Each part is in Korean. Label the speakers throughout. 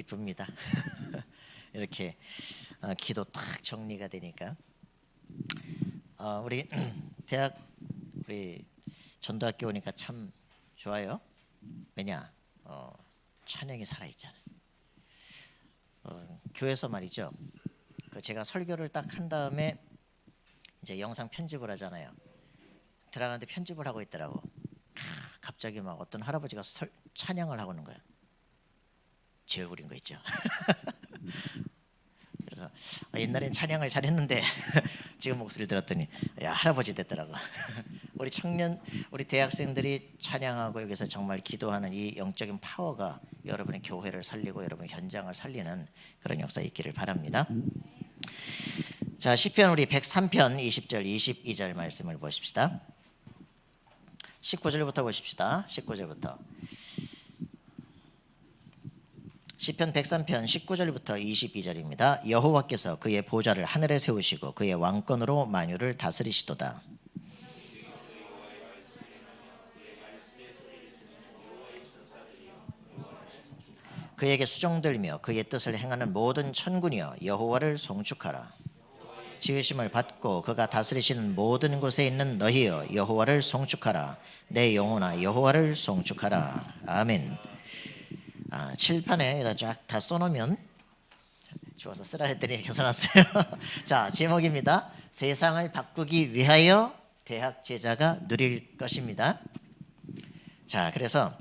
Speaker 1: 기쁩니다. 이렇게 기도 딱 정리가 되니까 우리 대학 우리 전도학교 오니까 참 좋아요. 왜냐 찬양이 살아있잖아요. 교회에서 말이죠. 제가 설교를 딱 한 다음에 이제 영상 편집을 하잖아요. 들어가는데 편집을 하고 있더라고. 갑자기 막 어떤 할아버지가 찬양을 하고 있는 거야. 제 얼굴인 거 있죠. 그래서 옛날엔 찬양을 잘했는데 지금 목소리 들었더니 야 할아버지 됐더라고. 우리 대학생들이 찬양하고 여기서 정말 기도하는 이 영적인 파워가 여러분의 교회를 살리고 여러분의 현장을 살리는 그런 역사 있기를 바랍니다. 자, 시편 우리 103편 20절 22절 말씀을 보십시다. 19절부터 보십시다. 19절부터. 시편 103편 19절부터 22절입니다. 여호와께서 그의 보좌를 하늘에 세우시고 그의 왕권으로 만유를 다스리시도다. 그에게 수종들며 그의 뜻을 행하는 모든 천군이여 여호와를 송축하라. 지으심을 받고 그가 다스리시는 모든 곳에 있는 너희여 여호와를 송축하라. 내 영혼아 여호와를 송축하라. 아멘. 칠판에 쫙 다 써놓으면 좋아서 쓰라 했더니 이렇게 써놨어요. 자, 제목입니다. 세상을 바꾸기 위하여 대학 제자가 누릴 것입니다. 자, 그래서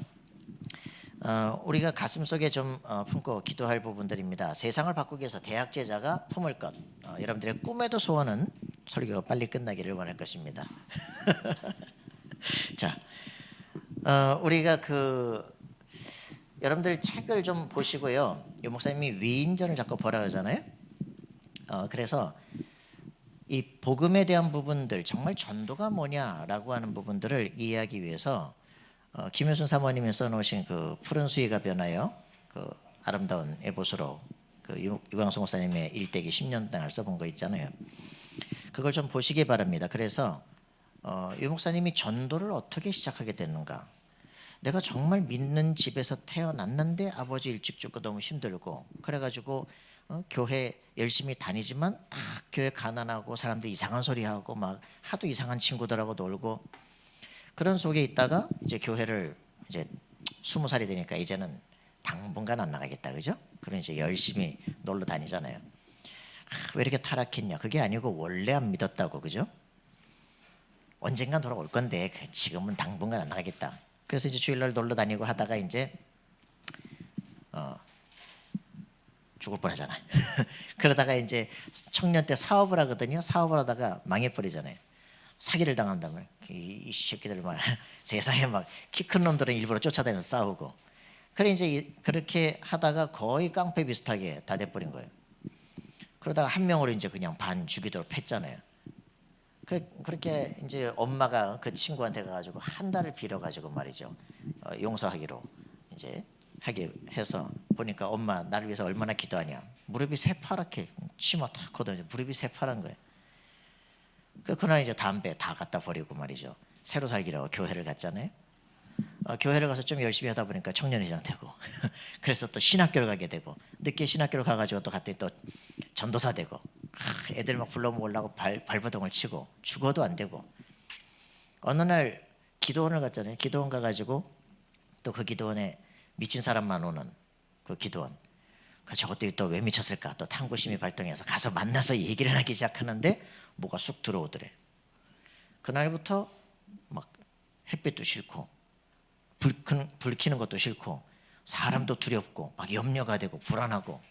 Speaker 1: 우리가 가슴속에 좀 품고 기도할 부분들입니다. 세상을 바꾸기 위해서 대학 제자가 품을 것. 여러분들의 꿈에도 소원은 설교가 빨리 끝나기를 원할 것입니다. 자, 우리가 여러분들 책을 좀 보시고요. 유 목사님이 위인전을 자꾸 보라 그러잖아요. 그래서 이 복음에 대한 부분들, 정말 전도가 뭐냐라고 하는 부분들을 이해하기 위해서 김효순 사모님이 써놓으신 푸른 수위가 변하여 아름다운 에봇으로 유광수 목사님의 일대기 10년 동안 써본 거 있잖아요. 그걸 좀 보시기 바랍니다. 그래서 유 목사님이 전도를 어떻게 시작하게 됐는가. 내가 정말 믿는 집에서 태어났는데 아버지 일찍 죽고 너무 힘들고 그래가지고 교회 열심히 다니지만 딱 교회 가난하고 사람들 이상한 소리 하고 막 하도 이상한 친구들하고 놀고 그런 속에 있다가 이제 교회를 이제 20살이 되니까 이제는 당분간 안 나가겠다, 그죠? 그럼 이제 열심히 놀러 다니잖아요. 왜 이렇게 타락했냐? 그게 아니고 원래 안 믿었다고, 그죠? 언젠간 돌아올 건데 지금은 당분간 안 나가겠다. 그래서 이제 주일날 놀러 다니고 하다가 이제 죽을 뻔하잖아요. 그러다가 이제 청년 때 사업을 하거든요. 사업을 하다가 망해버리잖아요. 사기를 당한다면 이 새끼들 막 세상에 막 키 큰 놈들은 일부러 쫓아다니면서 싸우고 그래 이제 그렇게 하다가 거의 깡패 비슷하게 다 돼버린 거예요. 그러다가 한 명으로 이제 그냥 반 죽이도록 팼잖아요. 그렇게 이제 엄마가 그 친구한테 가가지고 한 달을 빌어가지고 말이죠. 용서하기로 이제 하게 해서 보니까 엄마 나를 위해서 얼마나 기도하냐. 무릎이 새파랗게 치마 탁 걷어서 무릎이 새파란 거예요. 그날 이제 담배 다 갖다 버리고 말이죠. 새로 살기라고 교회를 갔잖아요. 교회를 가서 좀 열심히 하다 보니까 청년회장 되고 그래서 또 신학교를 가게 되고 늦게 신학교를 가가지고 또 갔더니 또 전도사 되고 애들 막 불러 모으려고 발버둥을 치고 죽어도 안 되고 어느 날 기도원을 갔잖아요. 기도원 가가지고 또 그 기도원에 미친 사람만 오는 그 기도원 저것들이 또 왜 미쳤을까 또 탐구심이 발동해서 가서 만나서 얘기를 하기 시작하는데 뭐가 쑥 들어오더래. 그날부터 막 햇빛도 싫고 불 켜는 것도 싫고 사람도 두렵고 막 염려가 되고 불안하고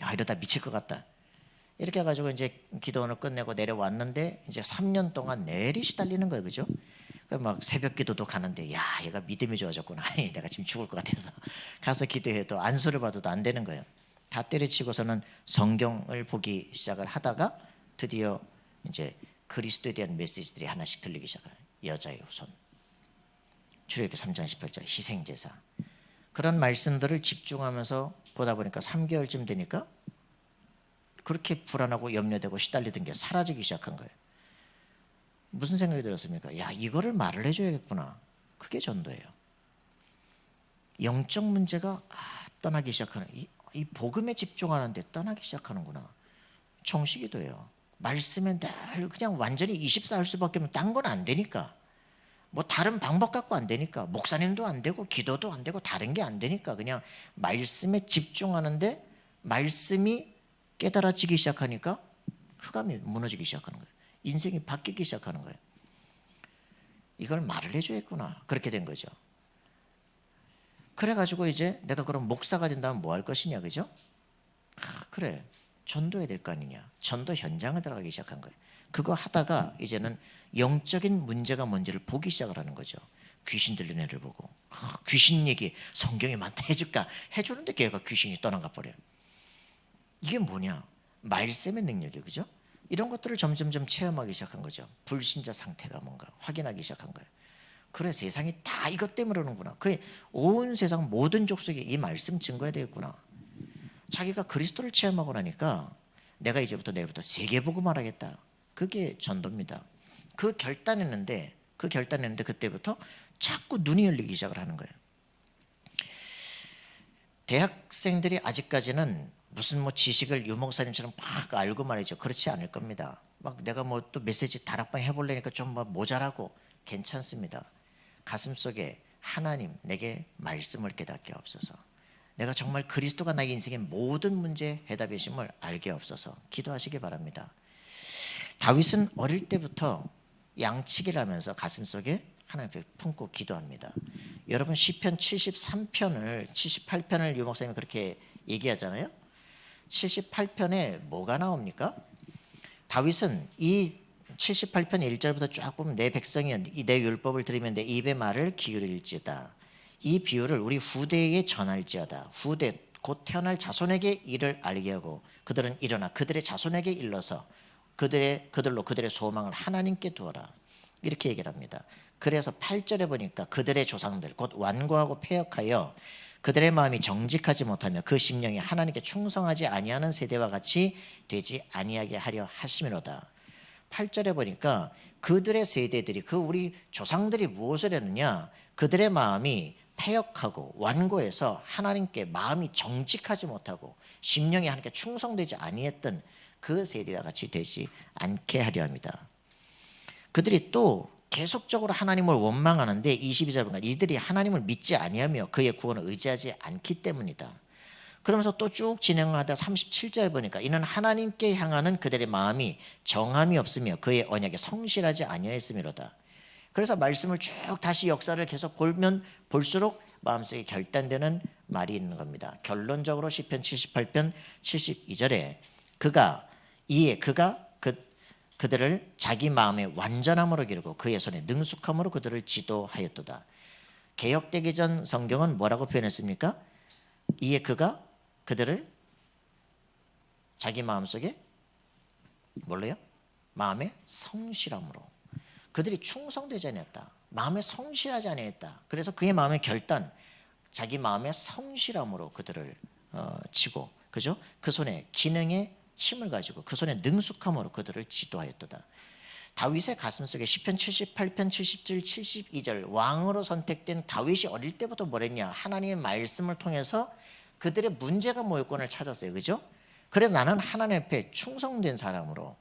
Speaker 1: 야 이러다 미칠 것 같다. 이렇게 해가지고 이제 기도원을 끝내고 내려왔는데 이제 3년 동안 내리 시달리는 거예요, 그죠? 막 새벽 기도도 가는데 야 얘가 믿음이 좋아졌구나. 아니 내가 지금 죽을 것 같아서 가서 기도해도 안수를 받아도 안 되는 거예요. 다 때려치고서는 성경을 보기 시작을 하다가 드디어 이제 그리스도에 대한 메시지들이 하나씩 들리기 시작해요. 여자의 후손, 출애굽기 3장 18절 희생제사 그런 말씀들을 집중하면서 보다 보니까 3개월쯤 되니까 그렇게 불안하고 염려되고 시달리던 게 사라지기 시작한 거예요. 무슨 생각이 들었습니까? 야 이거를 말을 해줘야겠구나. 그게 전도예요. 영적 문제가 떠나기 시작하는 이 복음에 집중하는데 떠나기 시작하는구나. 청시기도예요. 말씀에 늘 그냥 완전히 24할 수밖에 없는 딴 건 안 되니까. 뭐 다른 방법 갖고 안 되니까. 목사님도 안 되고 기도도 안 되고 다른 게 안 되니까 그냥 말씀에 집중하는데 말씀이 깨달아지기 시작하니까 흑암이 무너지기 시작하는 거예요. 인생이 바뀌기 시작하는 거예요. 이걸 말을 해줘야겠구나. 그렇게 된 거죠. 그래가지고 이제 내가 그럼 목사가 된다면 뭐 할 것이냐, 그죠? 그래, 전도해야 될 거 아니냐. 전도 현장을 들어가기 시작한 거예요. 그거 하다가 이제는 영적인 문제가 뭔지를 보기 시작을 하는 거죠. 귀신 들린 애를 보고 귀신 얘기 성경에 많다 해줄까? 해주는데 걔가 귀신이 떠나가 버려요. 이게 뭐냐? 말씀의 능력이에요, 그죠? 이런 것들을 점점점 체험하기 시작한 거죠. 불신자 상태가 뭔가 확인하기 시작한 거예요. 그래, 세상이 다 이것 때문에 그러는구나. 그래, 온 세상 모든 족속에 이 말씀 증거해야 되겠구나. 자기가 그리스도를 체험하고 나니까 내가 이제부터 내일부터 세계복음을 하겠다. 그게 전도입니다. 그 결단했는데 그때부터 자꾸 눈이 열리기 시작을 하는 거예요. 대학생들이 아직까지는 무슨 뭐 지식을 유목사님처럼 막 알고 말이죠. 그렇지 않을 겁니다. 막 내가 뭐 또 메시지 다락방 해보려니까 좀 뭐 모자라고 괜찮습니다. 가슴속에 하나님 내게 말씀을 깨닫게 없어서 내가 정말 그리스도가 나의 인생의 모든 문제 해답이심을 알게 없어서 기도하시기 바랍니다. 다윗은 어릴 때부터 양치기를 하면서 가슴속에 하나님 앞에 품고 기도합니다. 여러분 시편 78편을 유 목사님이 그렇게 얘기하잖아요. 78편에 뭐가 나옵니까? 다윗은 이 78편 1절부터 쫙 보면 내 백성이 내 율법을 들으면 내 입의 말을 기울일지어다. 이 비유를 우리 후대에 전할지어다. 후대 곧 태어날 자손에게 이를 알게 하고 그들은 일어나 그들의 자손에게 일러서 그들로 그들의 소망을 하나님께 두어라. 이렇게 얘기를 합니다. 그래서 8절에 보니까 그들의 조상들 곧 완고하고 패역하여 그들의 마음이 정직하지 못하며 그 심령이 하나님께 충성하지 아니하는 세대와 같이 되지 아니하게 하려 하심이로다. 8절에 보니까 그들의 세대들이 그 우리 조상들이 무엇을 했느냐, 그들의 마음이 패역하고 완고해서 하나님께 마음이 정직하지 못하고 심령이 하나님께 충성되지 아니했던 그 세대와 같이 되지 않게 하려 합니다. 그들이 또 계속적으로 하나님을 원망하는데 22절 보니까 이들이 하나님을 믿지 아니하며 그의 구원을 의지하지 않기 때문이다. 그러면서 또 쭉 진행을 하다 37절 보니까 이는 하나님께 향하는 그들의 마음이 정함이 없으며 그의 언약에 성실하지 아니하였음이로다. 그래서 말씀을 쭉 다시 역사를 계속 보면 볼수록 마음속에 결단되는 말이 있는 겁니다. 결론적으로 시편 78편 72절에 그들을 자기 마음의 완전함으로 기르고 그의 손에 능숙함으로 그들을 지도하였도다. 개역되기 전 성경은 뭐라고 표현했습니까? 이에 그가 그들을 자기 마음속에 뭘로요? 마음의 성실함으로. 그들이 충성되지 않았다. 마음에 성실하지 않았다. 그래서 그의 마음의 결단, 자기 마음의 성실함으로 그들을 치고, 그죠? 그 손에 기능의 힘을 가지고 그 손에 능숙함으로 그들을 지도하였도다. 다윗의 가슴속에 시편 78편 70절 72절 왕으로 선택된 다윗이 어릴 때부터 뭐랬냐, 하나님의 말씀을 통해서 그들의 문제가 뭐였건을 찾았어요. 그죠? 그래서 나는 하나님 앞에 충성된 사람으로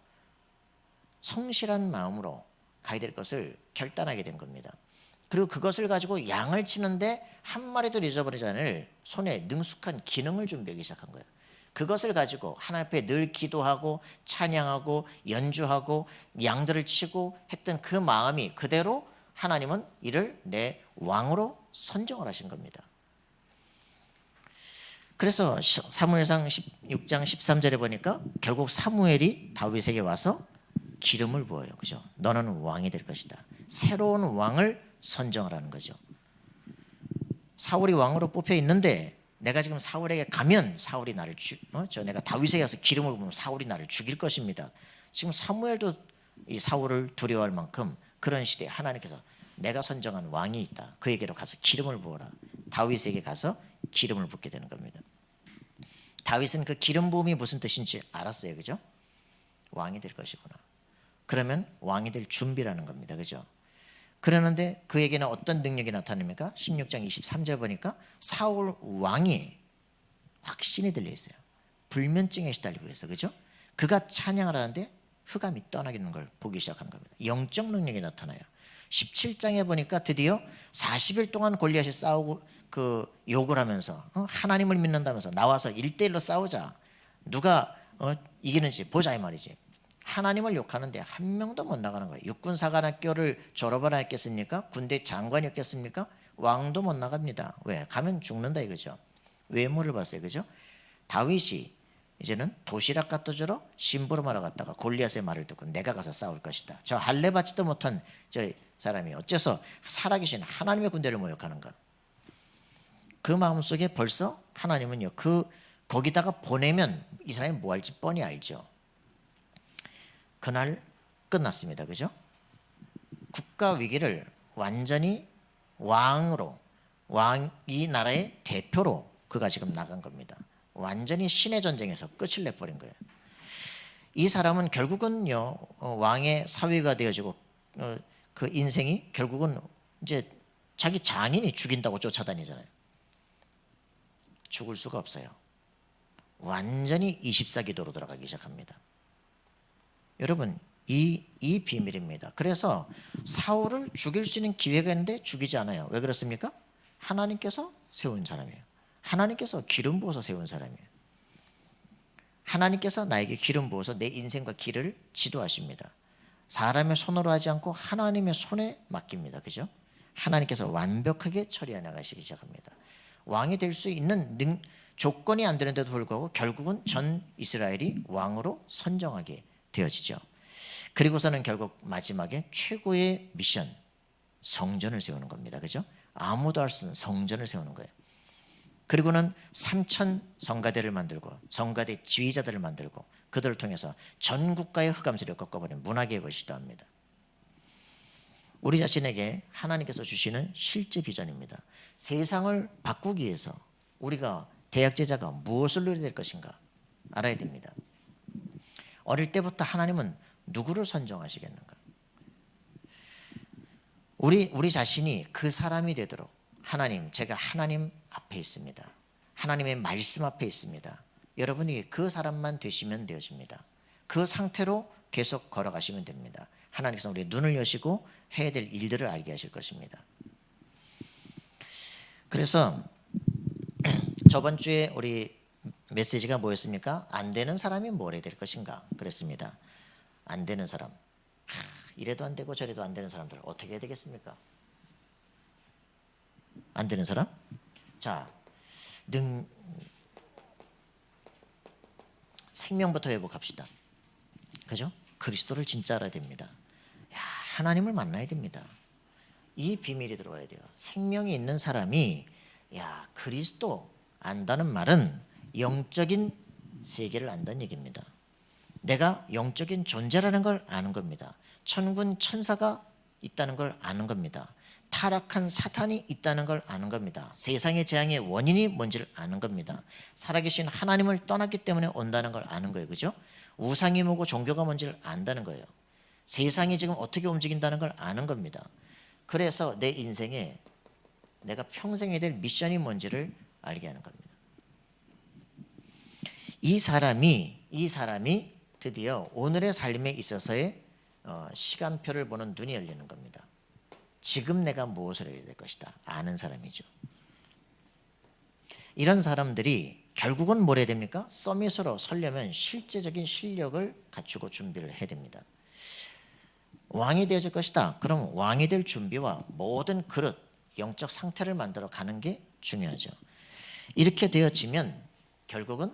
Speaker 1: 성실한 마음으로 가야 될 것을 결단하게 된 겁니다. 그리고 그것을 가지고 양을 치는데 한 마리도 잊어버리지 않을 손에 능숙한 기능을 준비하기 시작한 거예요. 그것을 가지고 하나님 앞에 늘 기도하고 찬양하고 연주하고 양들을 치고 했던 그 마음이 그대로 하나님은 이를 내 왕으로 선정을 하신 겁니다. 그래서 사무엘상 16장 13절에 보니까 결국 사무엘이 다윗에게 와서 기름을 부어요. 그죠? 너는 왕이 될 것이다. 새로운 왕을 선정을 하는 거죠. 사울이 왕으로 뽑혀 있는데 내가 지금 사울에게 가면 사울이 나를 내가 다윗에게 가서 기름을 부으면 사울이 나를 죽일 것입니다. 지금 사무엘도 이 사울을 두려워할 만큼 그런 시대에 하나님께서 내가 선정한 왕이 있다. 그에게로 가서 기름을 부어라. 다윗에게 가서 기름을 붓게 되는 겁니다. 다윗은 그 기름 부음이 무슨 뜻인지 알았어요. 그죠? 왕이 될 것이구나. 그러면 왕이 될 준비라는 겁니다. 그죠? 그러는데 그에게는 어떤 능력이 나타납니까? 16장 23절 보니까 사울 왕이 악신이 들려 있어요. 불면증에 시달리고 있어, 그죠? 그가 찬양을 하는데 흑암이 떠나기는 걸 보기 시작하는 겁니다. 영적 능력이 나타나요. 17장에 보니까 드디어 40일 동안 골리앗이 싸우고 욕을 하면서 하나님을 믿는다면서 나와서 1대1로 싸우자, 누가 이기는지 보자 이 말이지. 하나님을 욕하는데 한 명도 못 나가는 거예요. 육군사관학교를 졸업을 했겠습니까? 군대 장관이었겠습니까? 왕도 못 나갑니다. 왜? 가면 죽는다 이거죠. 외모를 봤어요, 그죠? 다윗이 이제는 도시락 갖다 주러 심부름하러 갔다가 골리앗의 말을 듣고 내가 가서 싸울 것이다. 저 할례 받지도 못한 저 사람이 어째서 살아계신 하나님의 군대를 모욕하는가? 그 마음속에 벌써 하나님은요, 거기다가 보내면 이 사람이 뭐 할지 뻔히 알죠. 그날 끝났습니다, 그죠? 국가 위기를 완전히 이 나라의 대표로 그가 지금 나간 겁니다. 완전히 신의 전쟁에서 끝을 내버린 거예요. 이 사람은 결국은요, 왕의 사위가 되어지고 그 인생이 결국은 이제 자기 장인이 죽인다고 쫓아다니잖아요. 죽을 수가 없어요. 완전히 24기도로 들어가기 시작합니다. 여러분, 이 비밀입니다. 그래서 사울을 죽일 수 있는 기회가 있는데 죽이지 않아요. 왜 그렇습니까? 하나님께서 세운 사람이에요. 하나님께서 기름 부어서 세운 사람이에요. 하나님께서 나에게 기름 부어서 내 인생과 길을 지도하십니다. 사람의 손으로 하지 않고 하나님의 손에 맡깁니다. 그죠? 하나님께서 완벽하게 처리해 나가시기 시작합니다. 왕이 될 수 있는 조건이 안 되는데도 불구하고 결국은 전 이스라엘이 왕으로 선정하게 되어지죠. 그리고서는 결국 마지막에 최고의 미션, 성전을 세우는 겁니다. 그죠? 아무도 할 수 없는 성전을 세우는 거예요. 그리고는 3,000 성가대를 만들고 성가대 지휘자들을 만들고 그들을 통해서 전 국가의 흑암세력을 꺾어버린 문화개혁을 시도합니다. 우리 자신에게 하나님께서 주시는 실제 비전입니다. 세상을 바꾸기 위해서 우리가 대학제자가 무엇을 누려야 될 것인가 알아야 됩니다. 어릴 때부터 하나님은 누구를 선정하시겠는가? 우리 자신이 그 사람이 되도록 하나님, 제가 하나님 앞에 있습니다. 하나님의 말씀 앞에 있습니다. 여러분이 그 사람만 되시면 되어집니다. 그 상태로 계속 걸어가시면 됩니다. 하나님께서 우리의 눈을 여시고 해야 될 일들을 알게 하실 것입니다. 그래서 저번 주에 우리 메시지가 뭐였습니까? 안 되는 사람이 뭘 해야 될 것인가 그랬습니다. 안 되는 사람, 이래도 안 되고 저래도 안 되는 사람들 어떻게 해야 되겠습니까? 안 되는 사람? 자, 생명부터 회복합시다. 그죠? 그리스도를 진짜 알아야 됩니다. 하나님을 만나야 됩니다. 이 비밀이 들어와야 돼요. 생명이 있는 사람이 그리스도 안다는 말은 영적인 세계를 안다는 얘기입니다. 내가 영적인 존재라는 걸 아는 겁니다. 천군 천사가 있다는 걸 아는 겁니다. 타락한 사탄이 있다는 걸 아는 겁니다. 세상의 재앙의 원인이 뭔지를 아는 겁니다. 살아계신 하나님을 떠났기 때문에 온다는 걸 아는 거예요. 그죠? 우상이 뭐고 종교가 뭔지를 안다는 거예요. 세상이 지금 어떻게 움직인다는 걸 아는 겁니다. 그래서 내 인생에 내가 평생 해야 될 미션이 뭔지를 알게 하는 겁니다. 이 사람이 드디어 오늘의 삶에 있어서의 시간표를 보는 눈이 열리는 겁니다. 지금 내가 무엇을 해야 될 것이다 아는 사람이죠. 이런 사람들이 결국은 뭘 해야 됩니까? 서밋으로 서려면 실제적인 실력을 갖추고 준비를 해야 됩니다. 왕이 되어질 것이다. 그럼 왕이 될 준비와 모든 그릇, 영적 상태를 만들어 가는 게 중요하죠. 이렇게 되어지면 결국은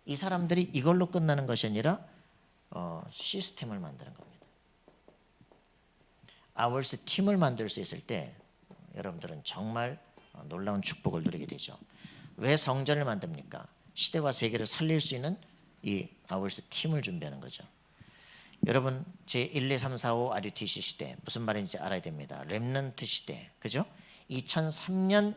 Speaker 1: 이 사람들이 이걸로 끝나는 것이 아니라 시스템을 만드는 겁니다. 아월스 팀을 만들 수 있을 때 여러분들은 정말 놀라운 축복을 누리게 되죠. 왜 성전을 만듭니까? 시대와 세계를 살릴 수 있는 이 아월스 팀을 준비하는 거죠. 여러분 제1, 2, 3, 4, 5 RUTC 시대 무슨 말인지 알아야 됩니다. 렘넌트 시대, 그죠? 2003년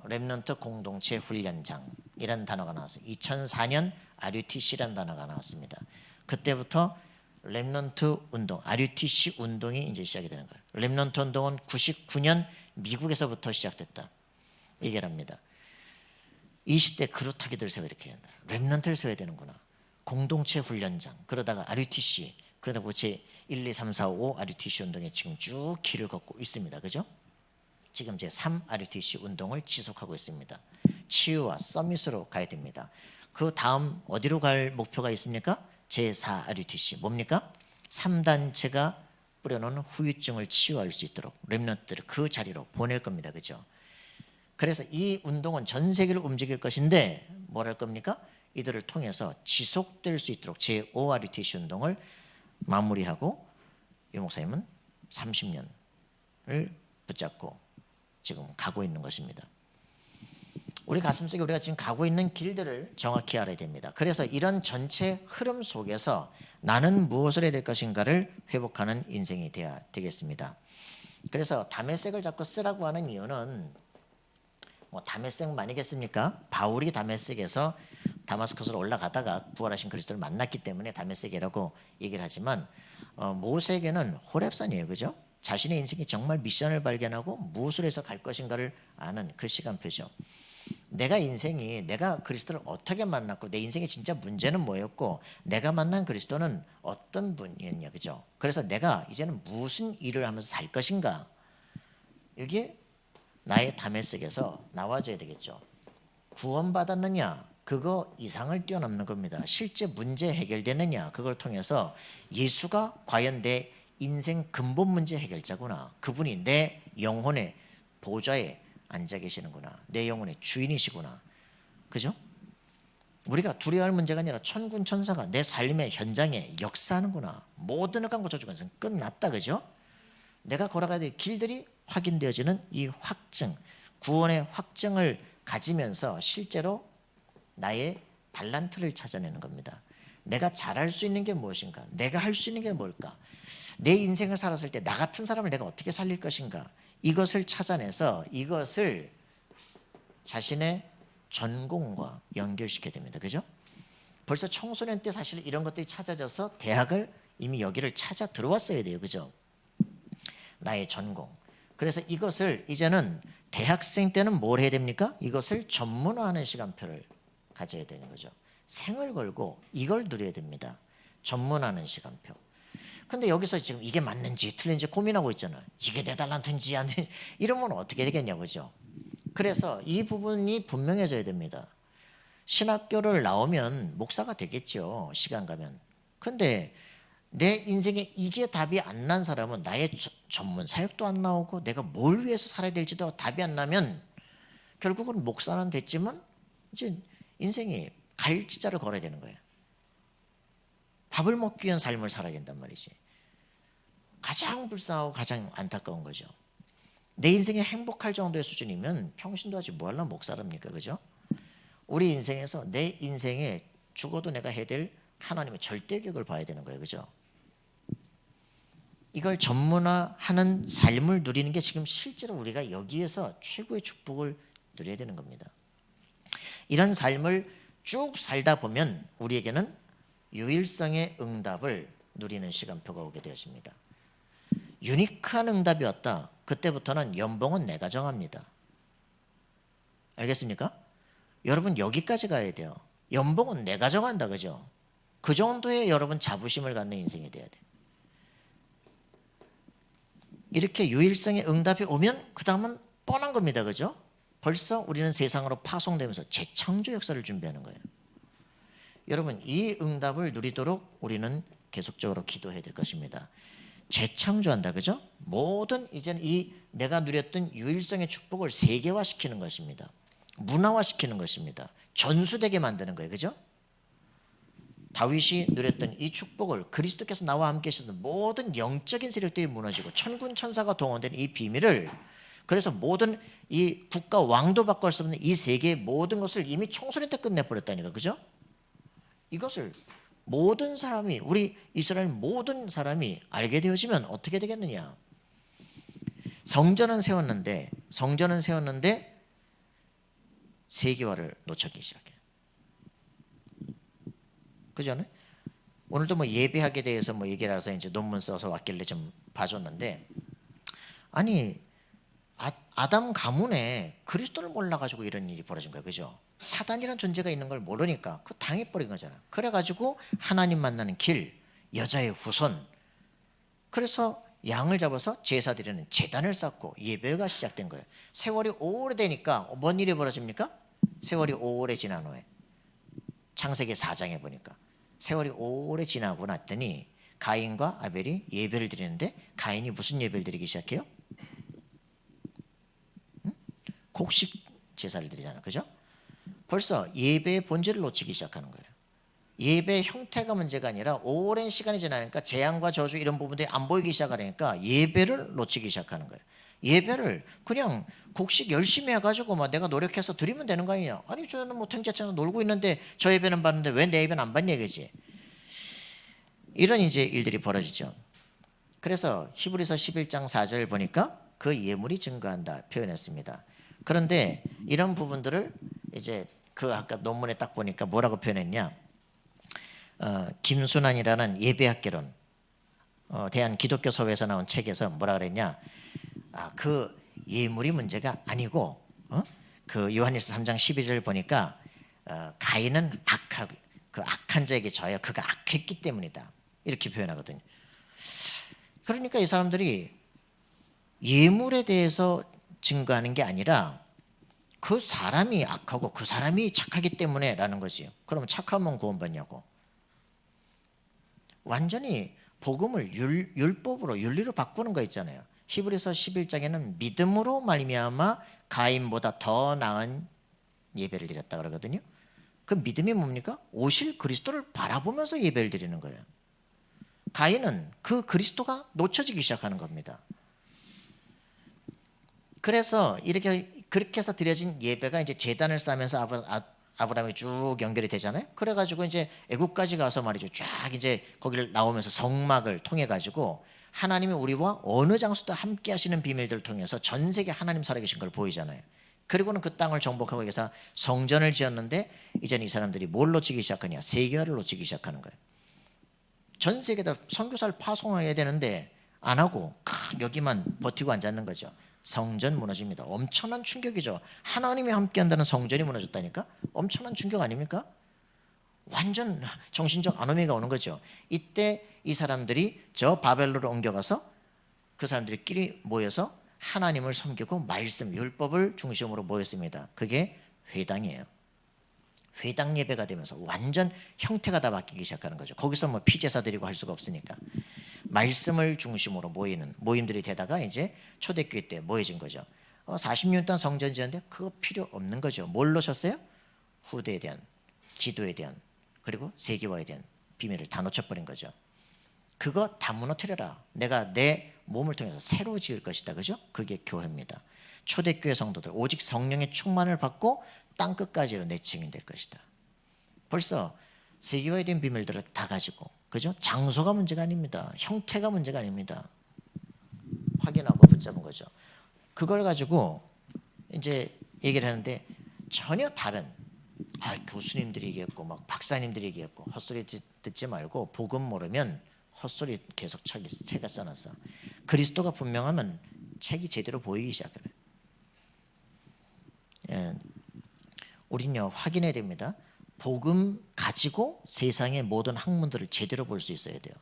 Speaker 1: 렘넌트 공동체 훈련장이라는 단어가 나왔어요. 2004년 RUTC라는 단어가 나왔습니다. 그때부터 렘넌트 운동, RUTC 운동이 이제 시작이 되는 거예요. 렘넌트 운동은 99년 미국에서부터 시작됐다 얘기를 합니다. 이 시대 그루타기들 세워 이렇게 된다. 렘넌트를 세워야 되는구나. 공동체 훈련장, 그러다가 RUTC, 그러다 제 1, 2, 3, 4, 5 RUTC 운동에 지금 쭉 길을 걷고 있습니다. 그죠? 지금 제 3 RUTC 운동을 지속하고 있습니다. 치유와 서밋으로 가야 됩니다. 그 다음 어디로 갈 목표가 있습니까? 제 4 RUTC 뭡니까? 3단체가 뿌려놓은 후유증을 치유할 수 있도록 렘넌트들을 그 자리로 보낼 겁니다. 그죠? 그래서 이 운동은 전 세계를 움직일 것인데 뭘 할 겁니까? 이들을 통해서 지속될 수 있도록 제5 RUTC 운동을 마무리하고 유 목사님은 30년을 붙잡고 지금 가고 있는 것입니다. 우리 가슴속에 우리가 지금 가고 있는 길들을 정확히 알아야 됩니다. 그래서 이런 전체 흐름 속에서 나는 무엇을 해야 될 것인가를 회복하는 인생이 되어야 되겠습니다. 그래서 다메섹을 자꾸 쓰라고 하는 이유는 뭐 다메섹만이겠습니까? 바울이 다메섹에서 다마스커스로 올라가다가 부활하신 그리스도를 만났기 때문에 다메섹이라고 얘기를 하지만 모세에게는 호렙산이에요. 그죠? 자신의 인생이 정말 미션을 발견하고 무엇을 해서 갈 것인가를 아는 그 시간표죠. 내가 인생이 내가 그리스도를 어떻게 만났고 내 인생의 진짜 문제는 뭐였고 내가 만난 그리스도는 어떤 분이었냐. 그죠? 그래서 내가 이제는 무슨 일을 하면서 살 것인가. 이게 나의 다메섹에서 나와줘야 되겠죠. 구원받았느냐? 그거 이상을 뛰어넘는 겁니다. 실제 문제 해결되느냐? 그걸 통해서 예수가 과연 내 인생 근본 문제 해결자구나. 그분이 내 영혼의 보좌에 앉아 계시는구나. 내 영혼의 주인이시구나. 그죠? 우리가 두려워할 문제가 아니라 천군 천사가 내 삶의 현장에 역사하는구나. 모든 흑암과 저주가 끝났다. 그죠? 내가 걸어가야 될 길들이 확인되어지는 이 확증, 구원의 확증을 가지면서 실제로 나의 달란트를 찾아내는 겁니다. 내가 잘할 수 있는 게 무엇인가? 내가 할 수 있는 게 뭘까? 내 인생을 살았을 때 나 같은 사람을 내가 어떻게 살릴 것인가? 이것을 찾아내서 이것을 자신의 전공과 연결시켜야 됩니다. 그죠? 벌써 청소년 때 사실 이런 것들이 찾아져서 대학을 이미 여기를 찾아 들어왔어야 돼요. 그죠? 나의 전공. 그래서 이것을 이제는 대학생 때는 뭘 해야 됩니까? 이것을 전문화하는 시간표를 가져야 되는 거죠. 생을 걸고 이걸 누려야 됩니다. 전문화하는 시간표. 근데 여기서 지금 이게 맞는지 틀린지 고민하고 있잖아요. 이게 내 달란트인지 안 되는지 이러면 어떻게 되겠냐고. 그죠? 그래서 이 부분이 분명해져야 됩니다. 신학교를 나오면 목사가 되겠죠. 시간 가면. 근데 내 인생에 이게 답이 안 난 사람은 나의 전문 사역도 안 나오고 내가 뭘 위해서 살아야 될지도 답이 안 나면 결국은 목사는 됐지만 이제 인생이 갈지자를 걸어야 되는 거예요. 밥을 먹기 위한 삶을 살아야 된단 말이지. 가장 불쌍하고 가장 안타까운 거죠. 내 인생에 행복할 정도의 수준이면 평신도 하지 뭐 하려면 목사랍니까? 그죠? 우리 인생에서 내 인생에 죽어도 내가 해야 될 하나님의 절대격을 봐야 되는 거예요. 그죠? 이걸 전문화하는 삶을 누리는 게 지금 실제로 우리가 여기에서 최고의 축복을 누려야 되는 겁니다. 이런 삶을 쭉 살다 보면 우리에게는 유일성의 응답을 누리는 시간표가 오게 되어집니다. 유니크한 응답이 왔다. 그때부터는 연봉은 내가 정합니다. 알겠습니까? 여러분 여기까지 가야 돼요. 연봉은 내가 정한다. 그죠? 그 정도의 여러분 자부심을 갖는 인생이 돼야 돼. 이렇게 유일성의 응답이 오면 그 다음은 뻔한 겁니다. 그죠? 벌써 우리는 세상으로 파송되면서 재창조 역사를 준비하는 거예요. 여러분 이 응답을 누리도록 우리는 계속적으로 기도해야 될 것입니다. 재창조한다. 그죠? 모든 이제는 이 내가 누렸던 유일성의 축복을 세계화시키는 것입니다. 문화화시키는 것입니다. 전수되게 만드는 거예요. 그죠? 다윗이 누렸던 이 축복을 그리스도께서 나와 함께 하셔서 모든 영적인 세력들이 무너지고 천군 천사가 동원된 이 비밀을, 그래서 모든 이 국가 왕도 바꿀 수 없는 이 세계의 모든 것을 이미 청소년 때 끝내버렸다니까. 그죠? 이것을 모든 사람이, 우리 이스라엘 모든 사람이 알게 되어지면 어떻게 되겠느냐? 성전은 세웠는데 세계화를 놓쳤기 시작해요. 그죠? 오늘도 뭐 예배하게 대해서 뭐 얘기를 해서 이제 논문 써서 왔길래 좀 봐줬는데, 아니 아담 가문에 그리스도를 몰라가지고 이런 일이 벌어진 거예요. 그죠? 사단이라는 존재가 있는 걸 모르니까 그 당해버린 거잖아. 그래가지고 하나님 만나는 길, 여자의 후손. 그래서 양을 잡아서 제사 드리는 제단을 쌓고 예배가 시작된 거예요. 세월이 오래되니까 뭔 일이 벌어집니까? 세월이 오래 지난 후에 창세기 4장에 보니까 세월이 오래 지나고 났더니 가인과 아벨이 예배를 드리는데 가인이 무슨 예배를 드리기 시작해요? 곡식 제사를 드리잖아. 그죠? 벌써 예배의 본질을 놓치기 시작하는 거예요. 예배의 형태가 문제가 아니라 오랜 시간이 지나니까 재앙과 저주 이런 부분들이 안 보이기 시작하니까 예배를 놓치기 시작하는 거예요. 예배를 그냥 곡식 열심히 해가지고 막 내가 노력해서 드리면 되는 거 아니냐. 아니 저는 뭐 탱자처럼 놀고 있는데 저 예배는 받는데 왜 내 예배는 안 받냐 이거지. 이런 이제 일들이 벌어지죠. 그래서 히브리서 11장 4절 보니까 그 예물이 증거한다 표현했습니다. 그런데 이런 부분들을 이제 그 아까 논문에 딱 보니까 뭐라고 표현했냐. 김순환이라는 예배학개론 대한 기독교 서회에서 나온 책에서 뭐라 그랬냐. 그 예물이 문제가 아니고 그 요한일서 3장 12절 보니까 가인은 그 악한 자에게 져요. 그가 악했기 때문이다. 이렇게 표현하거든요. 그러니까 이 사람들이 예물에 대해서 증거하는 게 아니라 그 사람이 악하고 그 사람이 착하기 때문에 라는 거지. 그러면 착하면 구원받냐고. 완전히 복음을 율법으로 윤리로 바꾸는 거 있잖아요. 히브리서 11장에는 믿음으로 말미암아 가인보다 더 나은 예배를 드렸다 그러거든요. 그 믿음이 뭡니까? 오실 그리스도를 바라보면서 예배를 드리는 거예요. 가인은 그 그리스도가 놓쳐지기 시작하는 겁니다. 그래서 그렇게 해서 드려진 예배가 이제 제단을 쌓으면서 아브라함이 쭉 연결이 되잖아요. 그래가지고 이제 애국까지 가서 말이죠. 쫙 이제 거기를 나오면서 성막을 통해 가지고 하나님이 우리와 어느 장소도 함께 하시는 비밀들을 통해서 전 세계 하나님 살아계신 걸 보이잖아요. 그리고는 그 땅을 정복하고 위해서 성전을 지었는데 이제는 이 사람들이 뭘 놓치기 시작하냐. 세계화를 놓치기 시작하는 거예요. 전 세계에다 선교사를 파송해야 되는데 안 하고 여기만 버티고 앉았는 거죠. 성전 무너집니다. 엄청난 충격이죠. 하나님이 함께한다는 성전이 무너졌다니까? 엄청난 충격 아닙니까? 완전 정신적 아노미가 오는 거죠. 이때 이 사람들이 저 바벨론으로 옮겨가서 그 사람들끼리 모여서 하나님을 섬기고 말씀, 율법을 중심으로 모였습니다. 그게 회당이에요. 회당 예배가 되면서 완전 형태가 다 바뀌기 시작하는 거죠. 거기서 뭐 피제사 드리고 할 수가 없으니까 말씀을 중심으로 모이는 모임들이 되다가 이제 초대교회 때 모여진 거죠. 40년 동안 성전 지었는데 그거 필요 없는 거죠. 뭘 놓쳤어요? 후대에 대한, 기도에 대한, 그리고 세계화에 대한 비밀을 다 놓쳐버린 거죠. 그거 다 무너뜨려라. 내가 내 몸을 통해서 새로 지을 것이다. 그죠? 그게 교회입니다. 초대교회 성도들 오직 성령의 충만을 받고 땅끝까지로 내 증인될 것이다. 벌써 세계화에 대한 비밀들을 다 가지고, 그죠? 장소가 문제가 아닙니다. 형태가 문제가 아닙니다. 확인하고 붙잡은 거죠. 그걸 가지고 이제 얘기를 하는데 전혀 다른 교수님들이 얘기했고 막 박사님들이 얘기했고 헛소리 듣지 말고 복음 모르면 헛소리 계속 책에 써놨어. 그리스도가 분명하면 책이 제대로 보이기 시작해요. 예. 우린요 확인해야 됩니다. 복음 가지고 세상의 모든 학문들을 제대로 볼 수 있어야 돼요.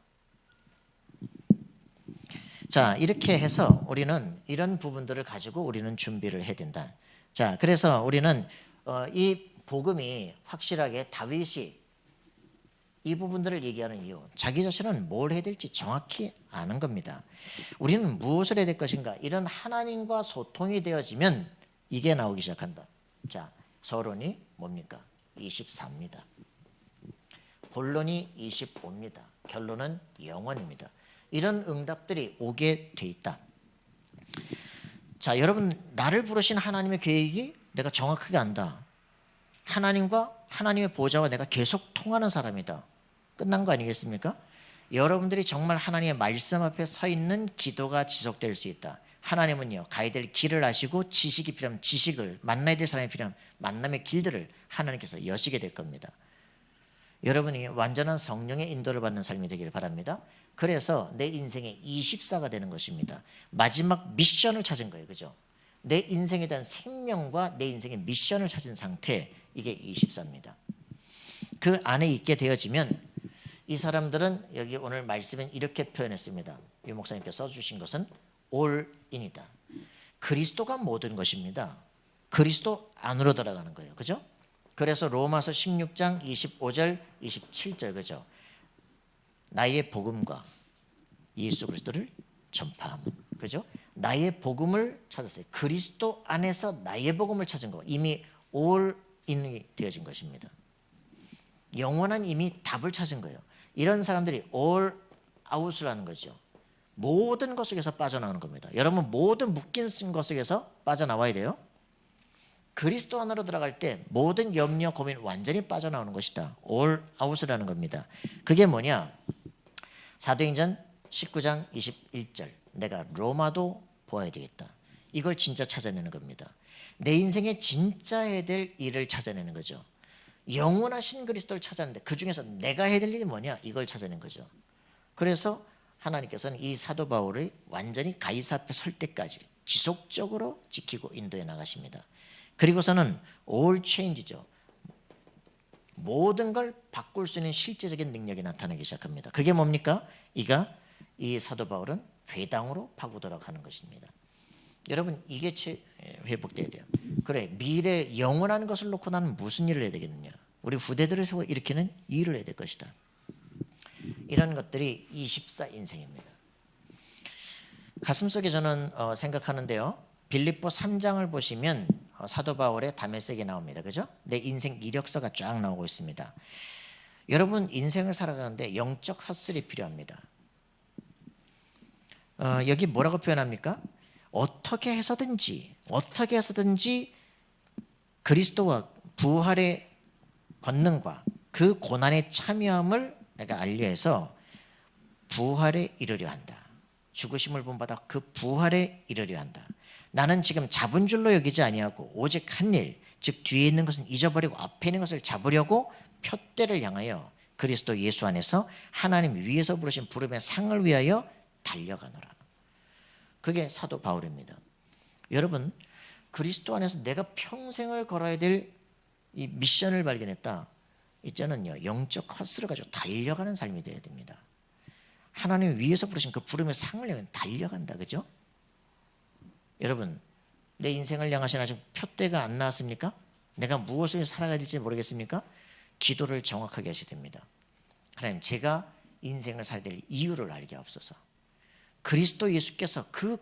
Speaker 1: 자, 이렇게 해서 우리는 이런 부분들을 가지고 우리는 준비를 해야 된다. 자, 그래서 우리는 이 복음이 확실하게 다윗이 이 부분들을 얘기하는 이유, 자기 자신은 뭘 해야 될지 정확히 아는 겁니다. 우리는 무엇을 해야 될 것인가? 이런 하나님과 소통이 되어지면 이게 나오기 시작한다. 자, 서론이 뭡니까? 24입니다. 본론이 25입니다. 결론은 영원입니다. 이런 응답들이 오게 돼 있다. 자, 여러분 나를 부르신 하나님의 계획이 내가 정확하게 안다. 하나님과 하나님의 보좌와 내가 계속 통하는 사람이다. 끝난 거 아니겠습니까? 여러분들이 정말 하나님의 말씀 앞에 서 있는 기도가 지속될 수 있다. 하나님은요 가야 될 길을 아시고 지식이 필요하면 지식을, 만나야 될 사람이 필요하면 만남의 길들을 하나님께서 여시게 될 겁니다. 여러분이 완전한 성령의 인도를 받는 삶이 되기를 바랍니다. 그래서 내 인생의 24가 되는 것입니다. 마지막 미션을 찾은 거예요. 그죠? 내 인생에 대한 생명과 내 인생의 미션을 찾은 상태, 이게 24입니다. 그 안에 있게 되어지면 이 사람들은 여기 오늘 말씀은 이렇게 표현했습니다. 유 목사님께서 써주신 것은 all in이다. 그리스도가 모든 것입니다. 그리스도 안으로 들어가는 거예요. 그죠? 그래서 로마서 16장 25절 27절 그죠? 나의 복음과 예수 그리스도를 전파하면 그죠? 나의 복음을 찾았어요. 그리스도 안에서 나의 복음을 찾은 거 이미 all in이 되어진 것입니다. 영원한 이미 답을 찾은 거예요. 이런 사람들이 all out라는 거죠. 모든 것 속에서 빠져나오는 겁니다. 여러분 모든 묶인 것 속에서 빠져나와야 돼요. 그리스도 안으로 들어갈 때 모든 염려 고민 완전히 빠져나오는 것이다. all out라는 겁니다. 그게 뭐냐? 사도행전 19장 21절 내가 로마도 보아야 되겠다. 이걸 진짜 찾아내는 겁니다. 내 인생에 진짜 해야 될 일을 찾아내는 거죠. 영원하신 그리스도를 찾았는데 그중에서 내가 해야 될 일이 뭐냐? 이걸 찾아낸 거죠. 그래서 하나님께서는 이 사도 바울을 완전히 가이사 앞에 설 때까지 지속적으로 지키고 인도해 나가십니다. 그리고서는 all change죠. 모든 걸 바꿀 수 있는 실제적인 능력이 나타나기 시작합니다. 그게 뭡니까? 이 사도 바울은 회당으로 파고들어 가는 것입니다. 여러분 이게 회복돼야 돼요. 그래 미래 영원한 것을 놓고 나는 무슨 일을 해야 되겠느냐? 우리 후대들을 세워 일으키는 일을 해야 될 것이다. 이런 것들이 24 인생입니다. 가슴속에 저는 생각하는데요. 빌립보 3장을 보시면 사도 바울의 다메섹이 나옵니다. 그죠? 내 인생 이력서가 쫙 나오고 있습니다. 여러분 인생을 살아가는데 영적 헛슬이 필요합니다. 여기 뭐라고 표현합니까? 어떻게 해서든지 그리스도와 부활의 권능과 그 고난의 참여함을 내가 알려해서 부활에 이르려 한다. 죽으심을 본받아 그 부활에 이르려 한다. 나는 지금 잡은 줄로 여기지 아니하고 오직 한 일, 즉 뒤에 있는 것은 잊어버리고 앞에 있는 것을 잡으려고 표대를 향하여 그리스도 예수 안에서 하나님 위에서 부르신 부름의 상을 위하여 달려가노라. 그게 사도 바울입니다. 여러분 그리스도 안에서 내가 평생을 걸어야 될 이 미션을 발견했다. 이제는요 영적 헛스를 가지고 달려가는 삶이 되어야 됩니다. 하나님 위에서 부르신 그 부름의 상을 향해 달려간다. 그죠? 여러분 내 인생을 향하신 아직 표대가 안 나왔습니까? 내가 무엇을 살아가야 될지 모르겠습니까? 기도를 정확하게 하셔야 됩니다. 하나님 제가 인생을 살아야 될 이유를 알게 하옵소서. 그리스도 예수께서 그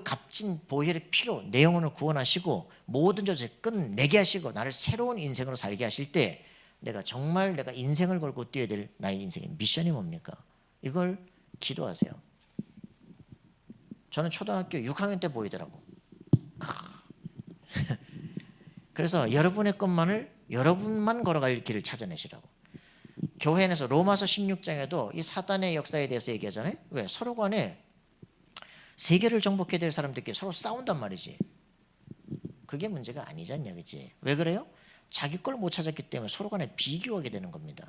Speaker 1: 값진 보혈의 피로 내 영혼을 구원하시고 모든 죄를 끝내게 하시고 나를 새로운 인생으로 살게 하실 때 내가 정말 내가 인생을 걸고 뛰어야 될 나의 인생의 미션이 뭡니까? 이걸 기도하세요. 저는 초등학교 6학년 때 보이더라고. 그래서 여러분의 것만을 여러분만 걸어갈 길을 찾아내시라고. 교회 안에서 로마서 16장에도 이 사단의 역사에 대해서 얘기하잖아요. 왜? 서로 간에 세계를 정복해야 될 사람들끼리 서로 싸운단 말이지. 그게 문제가 아니지 않냐, 그치? 왜 그래요? 자기 걸 못 찾았기 때문에 서로 간에 비교하게 되는 겁니다.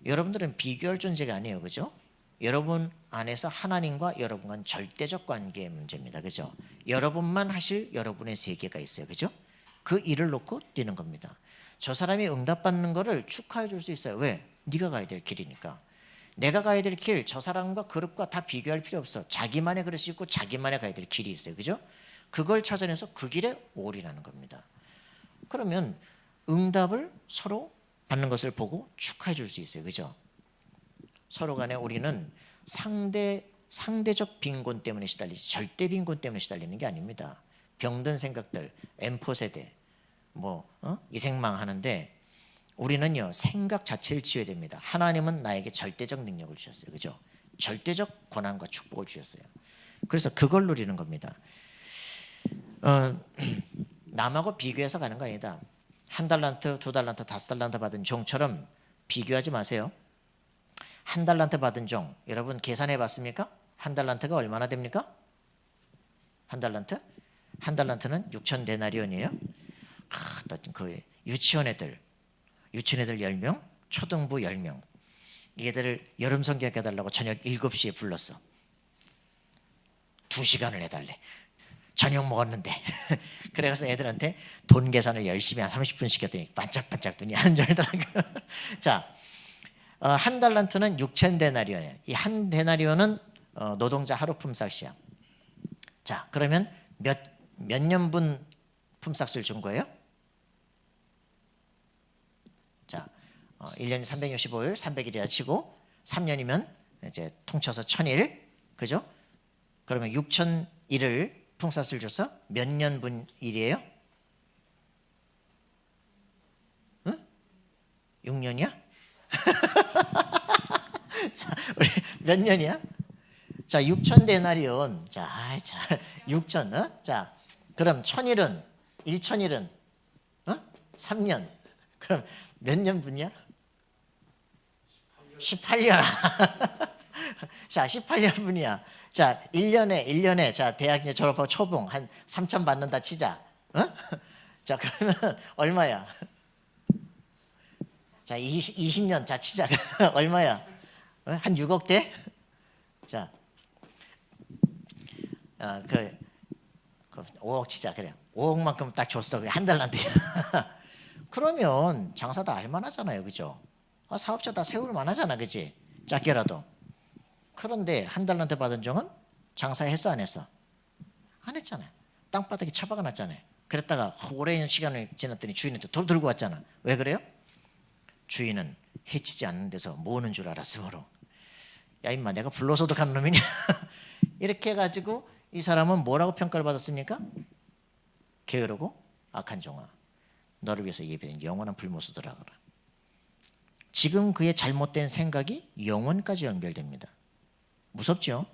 Speaker 1: 여러분들은 비교할 존재가 아니에요, 그죠? 여러분 안에서 하나님과 여러분 간 절대적 관계의 문제입니다, 그죠? 여러분만 하실 여러분의 세계가 있어요, 그죠? 그 일을 놓고 뛰는 겁니다. 저 사람이 응답받는 거를 축하해 줄 수 있어요. 왜? 네가 가야 될 길이니까. 내가 가야 될 길, 저 사람과 그룹과 다 비교할 필요 없어. 자기만의 그릇이 있고 자기만의 가야 될 길이 있어요, 그죠? 그걸 찾아내서 그 길에 올인하는 겁니다. 그러면 응답을 서로 받는 것을 보고 축하해 줄 수 있어요, 그죠? 서로 간에 우리는 상대적 빈곤 때문에 시달리지 절대 빈곤 때문에 시달리는 게 아닙니다. 병든 생각들, M4 세대, 이생망하는데 우리는요 생각 자체를 지어야 됩니다. 하나님은 나에게 절대적 능력을 주셨어요, 그죠? 절대적 권한과 축복을 주셨어요. 그래서 그걸 누리는 겁니다. 남하고 비교해서 가는 거 아니다. 1달란트, 2달란트, 5달란트 받은 종처럼 비교하지 마세요. 1달란트 받은 종, 여러분 계산해 봤습니까? 1달란트가 얼마나 됩니까? 1달란트? 1달란트는 6천 데나리온이에요. 그 유치원 애들 10명, 초등부 10명. 얘들을 여름 성경 해달라고 저녁 7시에 불렀어. 2시간을 해달래. 저녁 먹었는데 그래서 애들한테 돈 계산을 열심히 한 30분 시켰더니 반짝반짝 눈이 안 졸더라고요. 자, 한 달란트는 6천 데나리온이에요. 이 한 데나리온은 노동자 하루 품삯이야. 자, 그러면 몇 년분 품삯을 준 거예요? 자, 1년이 365일, 300일이라 치고 3년이면 이제 통쳐서 1000일, 그죠? 그러면 6000일을 품삯을 줘서 몇 년분 일이에요? 응? 6년이야? 자, 우리 몇 년이야? 자, 6천 데나리온. 자, 6천. 자, 그럼 1000일은 1000일은 3년. 그럼 몇 년분이야? 18년. 자, 18년분이야. 자, 1년에 자, 대학 이제 졸업하고 초봉 한 3천 받는다 치자. 자, 그러면 얼마야? 자, 20년 자 치자. 얼마야? 한 6억 대? 자, 그 5억 치자. 그래. 5억만큼 딱 줬어. 한 달란테. 그러면 장사 다 알만하잖아요, 그죠? 사업자 다 세울 만하잖아, 그지? 작게라도. 그런데 한 달란테 받은 종은 장사했어, 안 했어? 안 했잖아요. 땅바닥에 처박아 놨잖아요. 그랬다가 오랜 시간을 지났더니 주인한테 돌 들고 왔잖아. 왜 그래요? 주인은 해치지 않는 데서 모으는 줄 알았으므로. 야, 임마, 내가 불로소득한 놈이냐? 이렇게 해가지고 이 사람은 뭐라고 평가를 받았습니까? 게으르고 악한 종아, 너를 위해서 예비된 영원한 불모소들아. 지금 그의 잘못된 생각이 영원까지 연결됩니다. 무섭죠?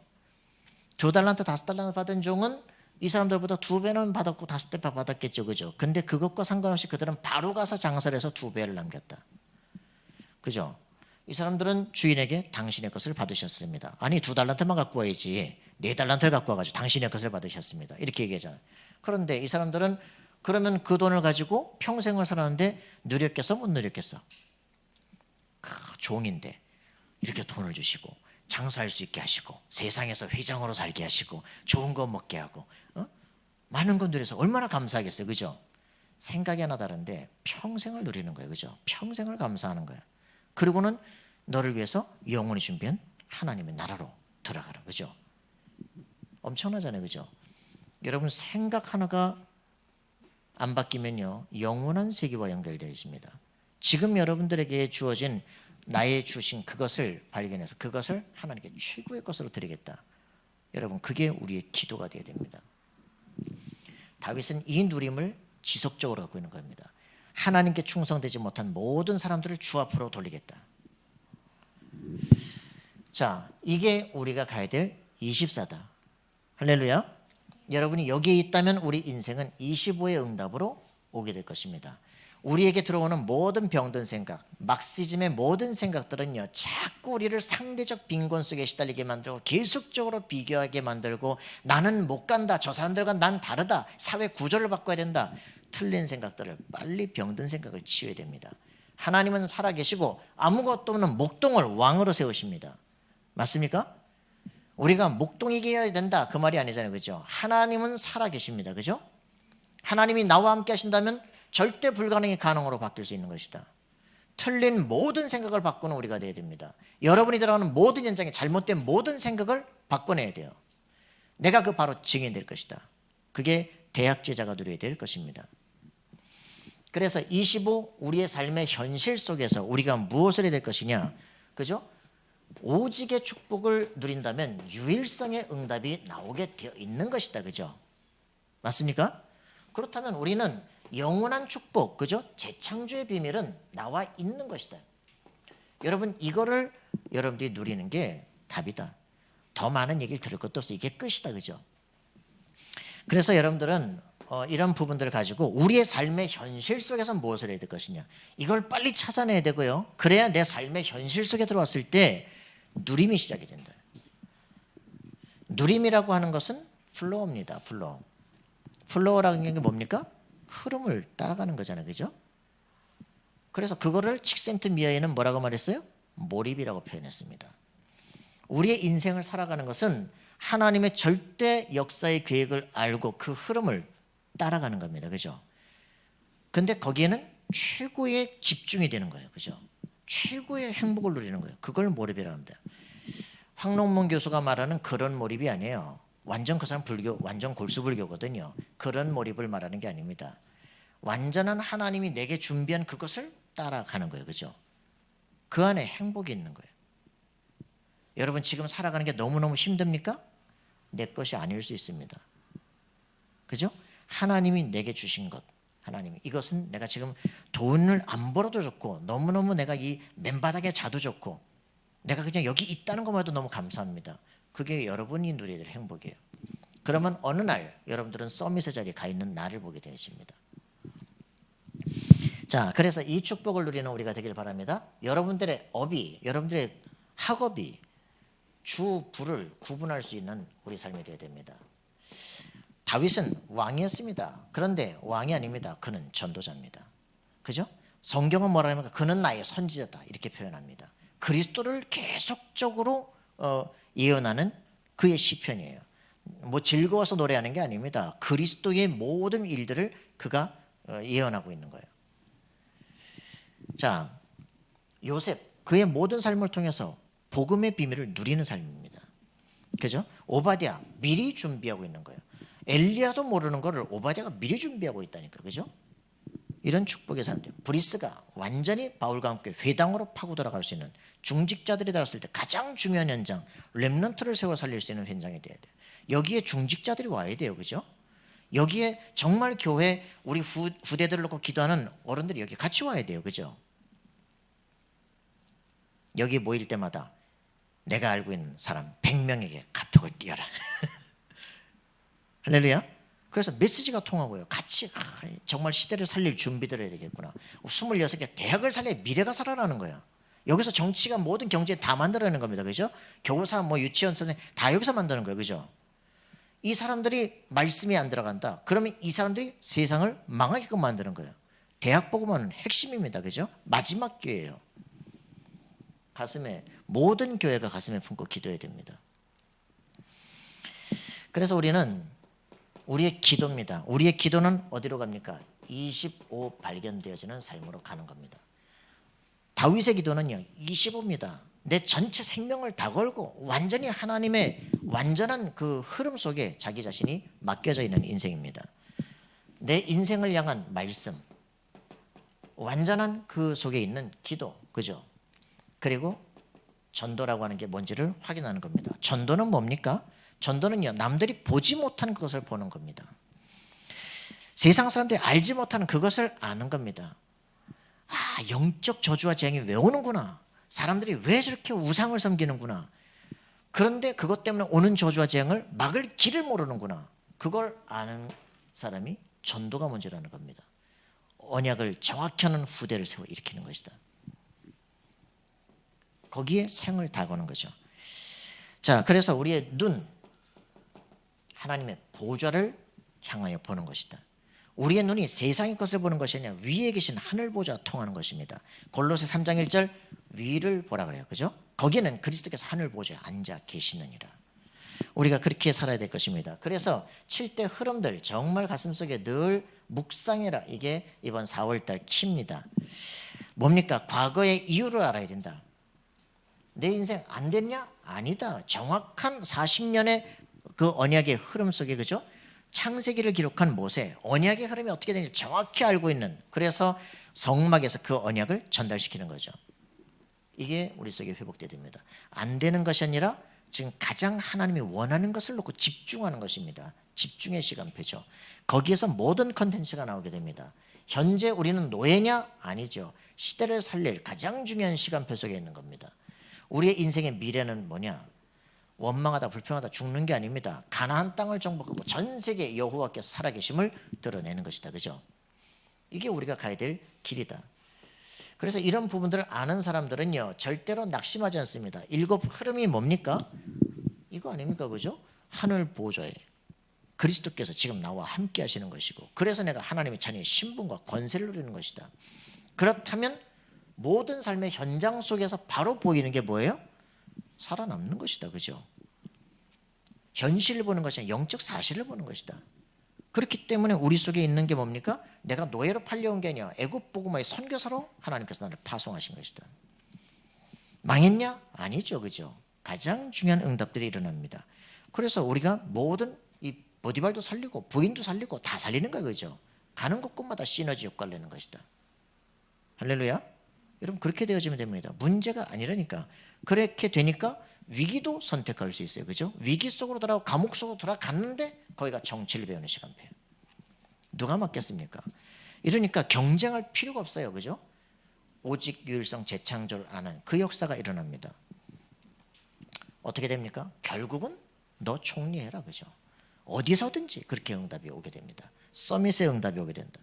Speaker 1: 2달란트 5달란트 받은 종은 이 사람들보다 2배는 받았고 5배 받았겠죠, 그죠? 근데 그것과 상관없이 그들은 바로 가서 장사를 해서 2배를 남겼다, 그죠? 이 사람들은 주인에게 당신의 것을 받으셨습니다. 아니, 2달란트만 갖고 와야지 4달란트를 갖고 와가지고 당신의 것을 받으셨습니다, 이렇게 얘기하잖아요. 그런데 이 사람들은 그러면 그 돈을 가지고 평생을 살았는데 누렸겠어, 못 누렸겠어? 종인데 이렇게 돈을 주시고 장사할 수 있게 하시고 세상에서 회장으로 살게 하시고 좋은 거 먹게 하고 많은 건 누려서 얼마나 감사하겠어요, 그죠? 생각이 하나 다른데 평생을 누리는 거예요, 그죠? 평생을 감사하는 거예요. 그리고는 너를 위해서 영원히 준비한 하나님의 나라로 들어가라, 그죠? 엄청나잖아요, 그죠? 여러분, 생각 하나가 안 바뀌면요, 영원한 세계와 연결되어 있습니다. 지금 여러분들에게 주어진 나의 주신 그것을 발견해서 그것을 하나님께 최고의 것으로 드리겠다. 여러분, 그게 우리의 기도가 되어야 됩니다. 다윗은 이 누림을 지속적으로 갖고 있는 겁니다. 하나님께 충성되지 못한 모든 사람들을 주 앞으로 돌리겠다. 자, 이게 우리가 가야 될 24다. 할렐루야. 여러분이 여기에 있다면 우리 인생은 25의 응답으로 오게 될 것입니다. 우리에게 들어오는 모든 병든 생각, 막시즘의 모든 생각들은요, 자꾸 우리를 상대적 빈곤 속에 시달리게 만들고 계속적으로 비교하게 만들고 나는 못 간다, 저 사람들과 난 다르다, 사회 구조를 바꿔야 된다. 틀린 생각들을 빨리 병든 생각을 치워야 됩니다. 하나님은 살아계시고 아무것도 없는 목동을 왕으로 세우십니다. 맞습니까? 우리가 목동이게 해야 된다, 그 말이 아니잖아요, 그죠? 하나님은 살아계십니다, 그죠? 하나님이 나와 함께 하신다면 절대 불가능이 가능으로 바뀔 수 있는 것이다. 틀린 모든 생각을 바꾸는 우리가 되어야 됩니다. 여러분이 들어가는 모든 현장에 잘못된 모든 생각을 바꿔내야 돼요. 내가 그 바로 증인이 될 것이다. 그게 대학제자가 누려야 될 것입니다. 그래서 25, 우리의 삶의 현실 속에서 우리가 무엇을 해야 될 것이냐, 그죠? 오직의 축복을 누린다면 유일성의 응답이 나오게 되어 있는 것이다, 그죠? 맞습니까? 그렇다면 우리는 영원한 축복, 그죠? 재창조의 비밀은 나와 있는 것이다. 여러분, 이거를 여러분들이 누리는 게 답이다. 더 많은 얘기를 들을 것도 없어. 이게 끝이다, 그죠? 그래서 여러분들은 이런 부분들을 가지고 우리의 삶의 현실 속에서 무엇을 해야 될 것이냐, 이걸 빨리 찾아내야 되고요. 그래야 내 삶의 현실 속에 들어왔을 때 누림이 시작이 된다. 누림이라고 하는 것은 플로우입니다. 플로우라는 게 뭡니까? 흐름을 따라가는 거잖아요, 그죠? 그래서 그거를 칙센트 미아에는 뭐라고 말했어요? 몰입이라고 표현했습니다. 우리의 인생을 살아가는 것은 하나님의 절대 역사의 계획을 알고 그 흐름을 따라가는 겁니다. 그죠? 근데 거기에는 최고의 집중이 되는 거예요. 그죠? 최고의 행복을 누리는 거예요. 그걸 몰입이라고 합니다. 황롱문 교수가 말하는 그런 몰입이 아니에요. 완전 그 사람 불교, 완전 골수불교거든요. 그런 몰입을 말하는 게 아닙니다. 완전한 하나님이 내게 준비한 그것을 따라가는 거예요. 그죠? 그 안에 행복이 있는 거예요. 여러분 지금 살아가는 게 너무너무 힘듭니까? 내 것이 아닐 수 있습니다. 그죠? 하나님이 내게 주신 것, 하나님 이것은 내가 지금 돈을 안 벌어도 좋고 너무너무 내가 이 맨바닥에 자도 좋고 내가 그냥 여기 있다는 것만 해도 너무 감사합니다. 그게 여러분이 누려야 될 행복이에요. 그러면 어느 날 여러분들은 서밋의 자리에 가 있는 나를 보게 되십니다. 자, 그래서 이 축복을 누리는 우리가 되길 바랍니다. 여러분들의 업이, 여러분들의 학업이 주, 부를 구분할 수 있는 우리 삶이 되어야 됩니다. 다윗은 왕이었습니다. 그런데 왕이 아닙니다. 그는 전도자입니다. 그죠? 성경은 뭐라 합니까? 그는 나의 선지자다 이렇게 표현합니다. 그리스도를 계속적으로 예언하는 그의 시편이에요. 뭐 즐거워서 노래하는 게 아닙니다. 그리스도의 모든 일들을 그가 예언하고 있는 거예요. 자, 요셉 그의 모든 삶을 통해서 복음의 비밀을 누리는 삶입니다. 그죠? 오바댜 미리 준비하고 있는 거예요. 엘리야도 모르는 거를 오바댜가 미리 준비하고 있다니까. 그죠? 이런 축복의 사람들. 브리스가 완전히 바울과 함께 회당으로 파고 들어갈 수 있는 중직자들이 들어갔을 때 가장 중요한 현장, 렘넌트를 세워 살릴 수 있는 현장이 돼야 돼요. 여기에 중직자들이 와야 돼요. 그죠? 여기에 정말 교회 우리 후대들을 놓고 기도하는 어른들이 여기 같이 와야 돼요. 그죠? 여기 모일 때마다 내가 알고 있는 사람 100명에게 카톡을 띄워라. 할렐루야. 그래서 메시지가 통하고요. 같이 정말 시대를 살릴 준비를 해야 되겠구나. 26개 대학을 살려야 미래가 살아나는 거야. 여기서 정치가 모든 경제 다 만들어내는 겁니다. 그죠? 교사, 뭐 유치원 선생님 다 여기서 만드는 거예요. 그죠? 이 사람들이 말씀이 안 들어간다. 그러면 이 사람들이 세상을 망하게끔 만드는 거예요. 대학 복음은 핵심입니다. 그죠? 마지막 기회예요. 가슴에 모든 교회가 가슴에 품고 기도해야 됩니다. 그래서 우리는 우리의 기도입니다. 우리의 기도는 어디로 갑니까? 25 발견되어지는 삶으로 가는 겁니다. 다윗의 기도는요 25입니다. 내 전체 생명을 다 걸고 완전히 하나님의 완전한 그 흐름 속에 자기 자신이 맡겨져 있는 인생입니다. 내 인생을 향한 말씀, 완전한 그 속에 있는 기도, 그죠? 그리고 전도라고 하는 게 뭔지를 확인하는 겁니다. 전도는 뭡니까? 전도는요 남들이 보지 못한 것을 보는 겁니다. 세상 사람들이 알지 못하는 그것을 아는 겁니다. 아, 영적 저주와 재앙이 왜 오는구나. 사람들이 왜 저렇게 우상을 섬기는구나. 그런데 그것 때문에 오는 저주와 재앙을 막을 길을 모르는구나. 그걸 아는 사람이 전도가 뭔지를 아는 겁니다. 언약을 정확히 하는 후대를 세워 일으키는 것이다. 거기에 생을 다 거는 거죠. 자, 그래서 우리의 눈, 하나님의 보좌를 향하여 보는 것이다. 우리의 눈이 세상의 것을 보는 것이 아니라 위에 계신 하늘 보좌 통하는 것입니다. 골로새 3장 1절 위를 보라 그래요. 그죠? 거기는 그리스도께서 하늘 보좌에 앉아 계시느니라. 우리가 그렇게 살아야 될 것입니다. 그래서 7대 흐름들 정말 가슴속에 늘 묵상해라. 이게 이번 4월달 키입니다. 뭡니까? 과거의 이유를 알아야 된다. 내 인생 안 됐냐? 아니다. 정확한 40년의 그 언약의 흐름 속에 그죠? 창세기를 기록한 모세, 언약의 흐름이 어떻게 되는지 정확히 알고 있는, 그래서 성막에서 그 언약을 전달시키는 거죠. 이게 우리 속에 회복돼야 됩니다. 안 되는 것이 아니라 지금 가장 하나님이 원하는 것을 놓고 집중하는 것입니다. 집중의 시간표죠. 거기에서 모든 컨텐츠가 나오게 됩니다. 현재 우리는 노예냐? 아니죠. 시대를 살릴 가장 중요한 시간표 속에 있는 겁니다. 우리의 인생의 미래는 뭐냐? 원망하다 불평하다 죽는 게 아닙니다. 가나안 땅을 정복하고 전 세계 여호와께서 살아계심을 드러내는 것이다. 그죠? 이게 우리가 가야 될 길이다. 그래서 이런 부분들을 아는 사람들은요 절대로 낙심하지 않습니다. 7 흐름이 뭡니까? 이거 아닙니까? 그죠? 하늘 보좌에 그리스도께서 지금 나와 함께 하시는 것이고, 그래서 내가 하나님의 자녀의 신분과 권세를 누리는 것이다. 그렇다면 모든 삶의 현장 속에서 바로 보이는 게 뭐예요? 살아남는 것이다. 그죠? 현실을 보는 것이 아니라 영적 사실을 보는 것이다. 그렇기 때문에 우리 속에 있는 게 뭡니까? 내가 노예로 팔려온 게 아니라 애굽 복음화의 선교사로 하나님께서 나를 파송하신 것이다. 망했냐? 아니죠, 그죠? 가장 중요한 응답들이 일어납니다. 그래서 우리가 모든 이 보디발도 살리고 부인도 살리고 다 살리는 거예요, 그죠? 가는 곳곳마다 시너지 효과를 내는 것이다. 할렐루야. 여러분 그렇게 되어지면 됩니다. 문제가 아니라니까. 그렇게 되니까 위기도 선택할 수 있어요, 그죠? 위기 속으로 들어가고 감옥 속으로 들어갔는데 거기가 정치를 배우는 시간표예요. 누가 맡겠습니까? 이러니까 경쟁할 필요가 없어요, 그죠? 오직 유일성 재창조를 아는 그 역사가 일어납니다. 어떻게 됩니까? 결국은 너 총리해라, 그죠? 어디서든지 그렇게 응답이 오게 됩니다. 서밋의 응답이 오게 된다.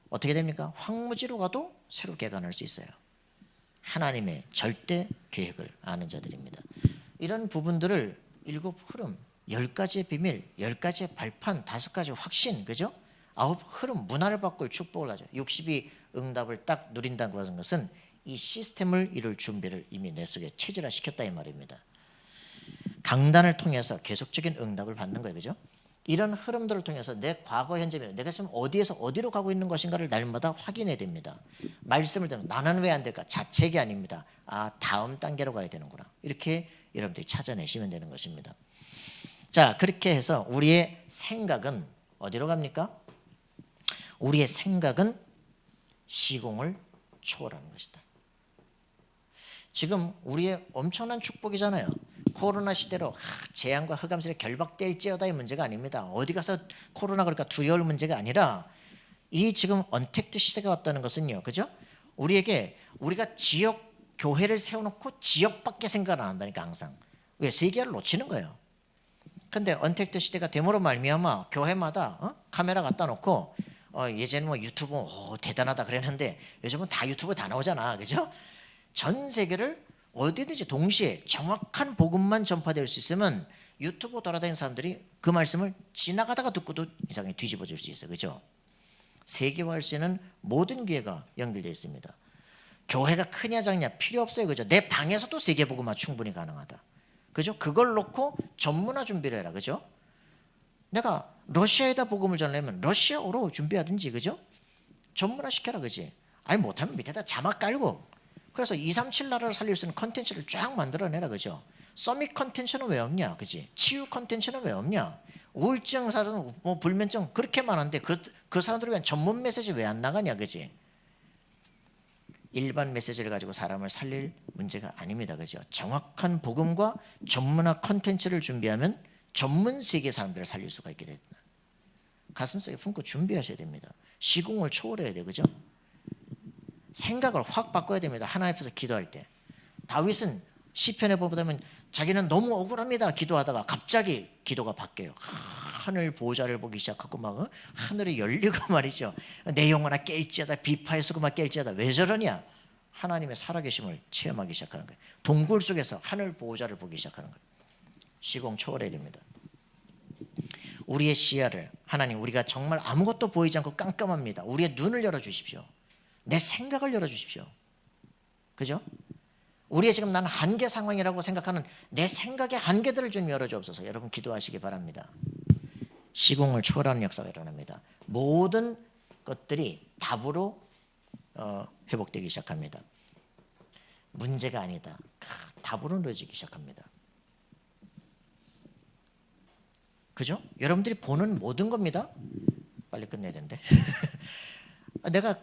Speaker 1: 어떻게 됩니까? 황무지로 가도 새로 개간할 수 있어요. 하나님의 절대 계획을 아는 자들입니다. 이런 부분들을 7 흐름, 10가지의 비밀, 10가지의 발판, 5가지 확신, 그죠? 9 흐름, 문화를 바꿀 축복을 하죠. 60이 응답을 딱 누린다고 하는 것은 이 시스템을 이룰 준비를 이미 내 속에 체질화시켰다 이 말입니다. 강단을 통해서 계속적인 응답을 받는 거예요, 그죠? 이런 흐름들을 통해서 내 과거, 현재, 미래, 내가 지금 어디에서 어디로 가고 있는 것인가를 날마다 확인해야 됩니다. 말씀을 듣는 나는 왜 안 될까? 자책이 아닙니다. 아, 다음 단계로 가야 되는구나. 이렇게 여러분들이 찾아내시면 되는 것입니다. 자, 그렇게 해서 우리의 생각은 어디로 갑니까? 우리의 생각은 시공을 초월하는 것이다. 지금 우리의 엄청난 축복이잖아요. 코로나 시대로 재앙과 흑암세에 결박될지어다의 문제가 아닙니다. 어디 가서 코로나 그러니까 두려울 문제가 아니라 이 지금 언택트 시대가 왔다는 것은요, 그죠? 우리가 지역 교회를 세워놓고 지역밖에 생각을 안 한다니까 항상. 왜? 세계를 놓치는 거예요. 근데 언택트 시대가 됨으로 말미암아 교회마다 카메라 갖다 놓고 예전에 뭐 유튜브 대단하다 그랬는데 요즘은 다 유튜브 다 나오잖아, 그죠? 전 세계를 어디든지 동시에 정확한 복음만 전파될 수 있으면 유튜브 돌아다니는 사람들이 그 말씀을 지나가다가 듣고도 이상하게 뒤집어질 수 있어요, 그죠? 세계화할 수 있는 모든 기회가 연결되어 있습니다. 교회가 크냐 작냐 필요 없어요, 그죠? 내 방에서도 세계 복음화 충분히 가능하다, 그죠? 그걸 놓고 전문화 준비를 해라, 그죠? 내가 러시아에다 복음을 전하려면 러시아어로 준비하든지, 그죠? 전문화 시켜라, 그지? 아니 못하면 밑에다 자막 깔고. 그래서 237 나라를 살릴 수 있는 컨텐츠를 쫙 만들어내라, 그죠? 서밋 컨텐츠는 왜 없냐, 그지? 치유 컨텐츠는 왜 없냐? 우울증 사람, 뭐 불면증 그렇게 많은데 그 사람들을 위한 전문 메시지 왜 안 나가냐, 그지? 일반 메시지를 가지고 사람을 살릴 문제가 아닙니다, 그죠? 정확한 복음과 전문화 컨텐츠를 준비하면 전문 세계 사람들을 살릴 수가 있게 된다. 가슴속에 품고 준비하셔야 됩니다. 시공을 초월해야 돼요, 그죠? 생각을 확 바꿔야 됩니다. 하나님 앞에서 기도할 때. 다윗은 시편에 보면 자기는 너무 억울합니다. 기도하다가 갑자기 기도가 바뀌어요. 하늘 보좌를 보기 시작하고 막 하늘이 열리고 말이죠. 내 영혼아 깰지어다, 비파에서고 막 깰지어다. 왜 저러냐? 하나님의 살아계심을 체험하기 시작하는 거예요. 동굴 속에서 하늘 보좌를 보기 시작하는 거예요. 시공 초월해야 됩니다. 우리의 시야를 하나님, 우리가 정말 아무것도 보이지 않고 깜깜합니다. 우리의 눈을 열어주십시오. 내 생각을 열어주십시오. 그죠? 우리의 지금 나는 한계 상황이라고 생각하는 내 생각의 한계들을 좀 열어주옵소서. 여러분 기도하시기 바랍니다. 시공을 초월하는 역사가 일어납니다. 모든 것들이 답으로 회복되기 시작합니다. 문제가 아니다. 답으로 놓여지기 시작합니다. 그죠? 여러분들이 보는 모든 겁니다. 빨리 끝내야 되는데. 내가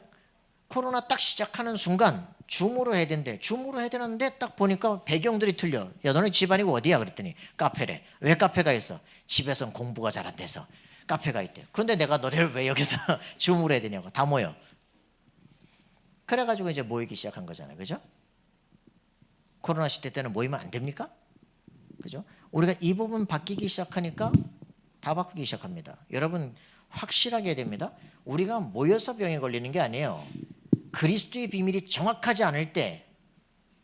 Speaker 1: 코로나 딱 시작하는 순간 줌으로 해야 되는데 줌으로 해야 되는데 딱 보니까 배경들이 틀려. 야, 너네 집안이고 어디야? 그랬더니 카페래. 왜 카페가 있어? 집에서는 공부가 잘 안 돼서 카페가 있대. 근데 내가 너네를 왜 여기서 줌으로 해야 되냐고. 다 모여. 그래가지고 이제 모이기 시작한 거잖아요, 그죠? 코로나 시대 때는 모이면 안 됩니까? 그죠? 우리가 이 부분 바뀌기 시작하니까 다 바꾸기 시작합니다. 여러분 확실하게 해야 됩니다. 우리가 모여서 병에 걸리는 게 아니에요. 그리스도의 비밀이 정확하지 않을 때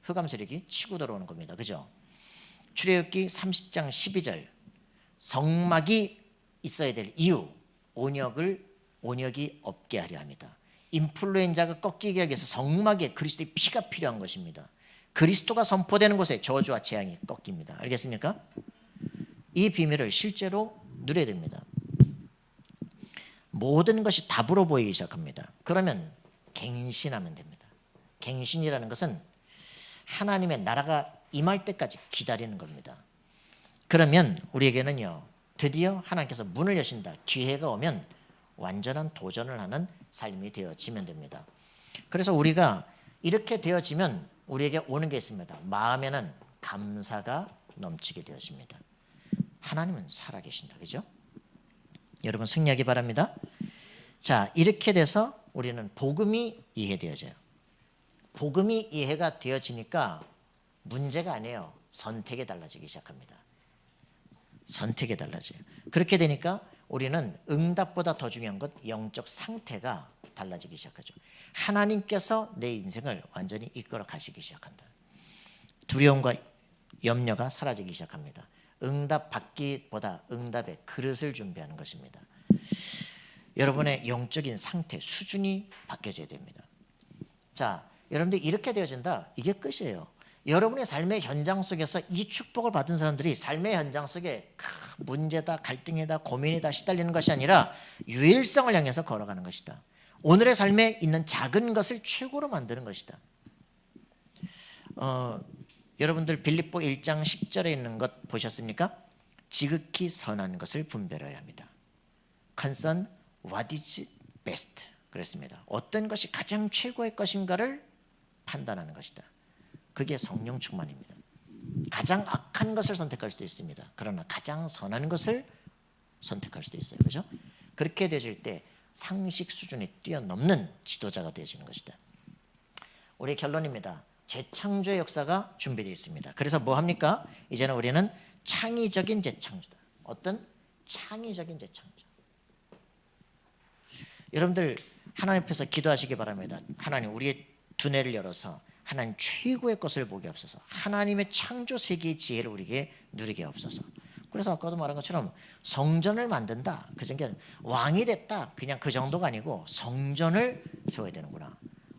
Speaker 1: 흑암 세력이 치고 들어오는 겁니다. 그죠? 출애굽기 30장 12절 성막이 있어야 될 이유, 온역이 없게 하려 합니다. 인플루엔자가 꺾이게 하기 위해서 성막에 그리스도의 피가 필요한 것입니다. 그리스도가 선포되는 곳에 저주와 재앙이 꺾입니다. 알겠습니까? 이 비밀을 실제로 누려야 됩니다. 모든 것이 답으로 보이기 시작합니다. 그러면 갱신하면 됩니다. 갱신이라는 것은 하나님의 나라가 임할 때까지 기다리는 겁니다. 그러면 우리에게는요, 드디어 하나님께서 문을 여신다, 기회가 오면 완전한 도전을 하는 삶이 되어지면 됩니다. 그래서 우리가 이렇게 되어지면 우리에게 오는 게 있습니다. 마음에는 감사가 넘치게 되어집니다. 하나님은 살아계신다, 그죠? 여러분 승리하기 바랍니다. 자, 이렇게 돼서 우리는 복음이 이해되어져요. 복음이 이해가 되어지니까 문제가 아니에요. 선택이 달라지기 시작합니다. 선택이 달라져요. 그렇게 되니까 우리는 응답보다 더 중요한 것, 영적 상태가 달라지기 시작하죠. 하나님께서 내 인생을 완전히 이끌어 가시기 시작한다. 두려움과 염려가 사라지기 시작합니다. 응답 받기보다 응답의 그릇을 준비하는 것입니다. 여러분의 영적인 상태, 수준이 바뀌어져야 됩니다. 자, 여러분들 이렇게 되어진다. 이게 끝이에요. 여러분의 삶의 현장 속에서 이 축복을 받은 사람들이 삶의 현장 속에 문제다, 갈등이다, 고민이다 시달리는 것이 아니라 유일성을 향해서 걸어가는 것이다. 오늘의 삶에 있는 작은 것을 최고로 만드는 것이다. 여러분들 빌립보 1장 10절에 있는 것 보셨습니까? 지극히 선한 것을 분별해야 합니다. Concern what is best. 그랬습니다. 어떤 것이 가장 최고의 것인가를 판단하는 것이다. 그게 성령 충만입니다. 가장 악한 것을 선택할 수도 있습니다. 그러나 가장 선한 것을 선택할 수도 있어요. 그렇죠? 그렇게 되질 때 상식 수준이 뛰어넘는 지도자가 되어지는 것이다. 우리 결론입니다. 재창조의 역사가 준비되어 있습니다. 그래서 뭐 합니까? 이제는 우리는 창의적인 재창조다. 어떤 창의적인 재창조. 여러분들 하나님 앞에서 기도하시기 바랍니다. 하나님, 우리의 두뇌를 열어서 하나님 최고의 것을 보게 없어서 하나님의 창조 세계의 지혜를 우리에게 누리게 없어서. 그래서 아까도 말한 것처럼 성전을 만든다, 그 정도는 왕이 됐다, 그냥 그 정도가 아니고 성전을 세워야 되는구나.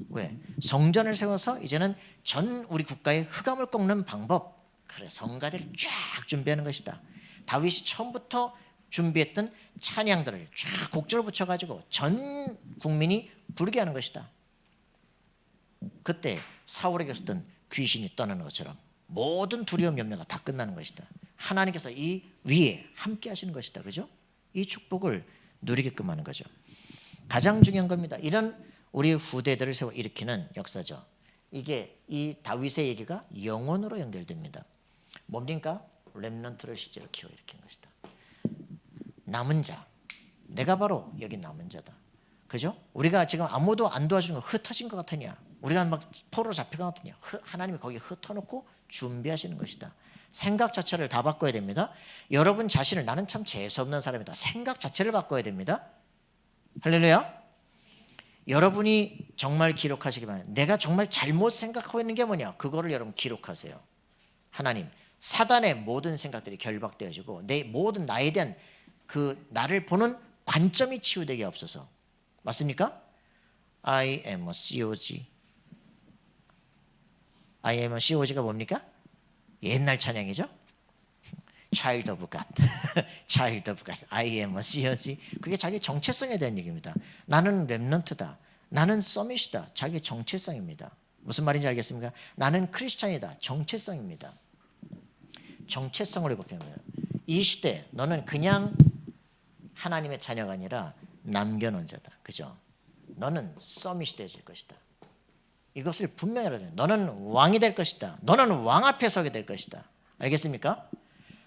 Speaker 1: 왜? 성전을 세워서 이제는 전 우리 국가의 흑암을 꺾는 방법, 그래 성가대를 쫙 준비하는 것이다. 다윗이 처음부터 준비했던 찬양들을 쫙 곡절을 붙여가지고 전 국민이 부르게 하는 것이다. 그때 사울에게 있었던 귀신이 떠나는 것처럼 모든 두려움 염려가 다 끝나는 것이다. 하나님께서 이 위에 함께 하시는 것이다. 그죠? 이 축복을 누리게끔 하는 거죠. 가장 중요한 겁니다. 이런 우리 후대들을 세워 일으키는 역사죠. 이게 이 다윗의 얘기가 영혼으로 연결됩니다. 뭡니까? 렘넌트를 실제로 키워 일으킨 것이다. 남은 자, 내가 바로 여기 남은 자다. 그죠? 우리가 지금 아무도 안 도와주는 거 흩어진 것 같으냐? 우리가 막 포로로 잡혀간 것 같으냐? 하나님이 거기 흩어놓고 준비하시는 것이다. 생각 자체를 다 바꿔야 됩니다. 여러분 자신을 나는 참 재수없는 사람이다. 생각 자체를 바꿔야 됩니다. 할렐루야. 여러분이 정말 기록하시기 바랍니다. 내가 정말 잘못 생각하고 있는 게 뭐냐? 그거를 여러분 기록하세요. 하나님, 사단의 모든 생각들이 결박되어지고 내 모든 나에 대한 그 나를 보는 관점이 치유되게 없어서. 맞습니까? I am a COG. I am a COG가 뭡니까? 옛날 찬양이죠. Child of God. Child of God. I am a COG. 그게 자기 정체성에 대한 얘기입니다. 나는 렘넌트다. 나는 서밋이다. 자기 정체성입니다. 무슨 말인지 알겠습니까? 나는 크리스찬이다. 정체성입니다. 정체성을 회복해야 합니다. 이 시대 너는 그냥 하나님의 자녀가 아니라 남겨놓은 자다. 그죠? 너는 서밋이 되어질 것이다. 이것을 분명히 알아야 돼요. 너는 왕이 될 것이다. 너는 왕 앞에 서게 될 것이다. 알겠습니까?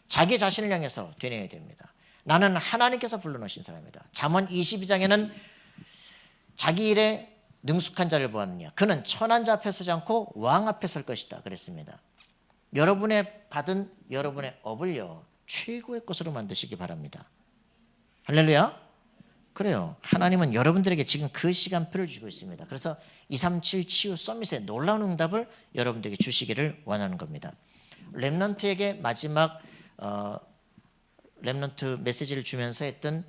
Speaker 1: 자기 자신을 향해서 되뇌어야 됩니다. 나는 하나님께서 불러놓으신 사람이다. 잠언 22장에는 자기 일에 능숙한 자를 보았느냐. 그는 천한 자 앞에 서지 않고 왕 앞에 설 것이다. 그랬습니다. 여러분의 받은 여러분의 업을요, 최고의 것으로 만드시기 바랍니다. 할렐루야. 그래요. 하나님은 여러분들에게 지금 그 시간표를 주고 있습니다. 그래서 237 치유 서밋의 놀라운 응답을 여러분들에게 주시기를 원하는 겁니다. 렘넌트에게 마지막 렘넌트 메시지를 주면서 했던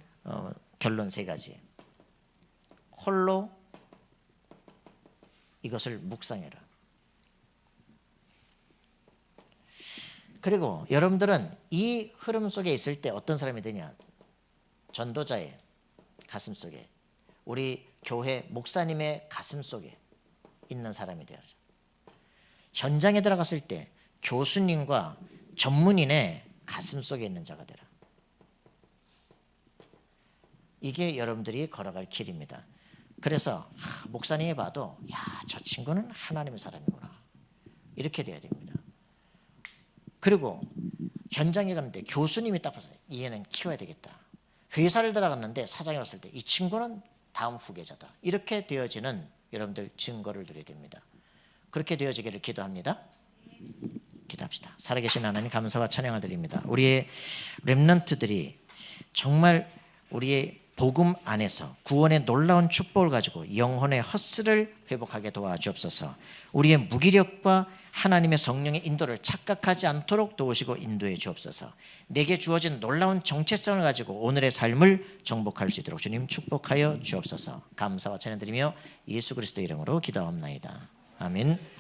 Speaker 1: 결론 3가지. 홀로 이것을 묵상해라. 그리고 여러분들은 이 흐름 속에 있을 때 어떤 사람이 되냐? 전도자의 가슴 속에, 우리 교회 목사님의 가슴 속에 있는 사람이 되어야죠. 현장에 들어갔을 때 교수님과 전문인의 가슴 속에 있는 자가 되라. 이게 여러분들이 걸어갈 길입니다. 그래서 목사님이 봐도 야, 저 친구는 하나님의 사람이구나, 이렇게 돼야 됩니다. 그리고 현장에 갔는데 교수님이 딱 봐서 얘는 키워야 되겠다. 회사를 들어갔는데 사장이 왔을 때 이 친구는 다음 후계자다, 이렇게 되어지는 여러분들 증거를 드려야 됩니다. 그렇게 되어지기를 기도합니다. 기도합시다. 살아계신 하나님, 감사와 찬양을 드립니다. 우리의 렘넌트들이 정말 우리의 복음 안에서 구원의 놀라운 축복을 가지고 영혼의 헛스를 회복하게 도와주옵소서. 우리의 무기력과 하나님의 성령의 인도를 착각하지 않도록 도우시고 인도해 주옵소서. 내게 주어진 놀라운 정체성을 가지고 오늘의 삶을 정복할 수 있도록 주님 축복하여 주옵소서. 감사와 찬양 드리며 예수 그리스도 이름으로 기도합나이다. 아멘.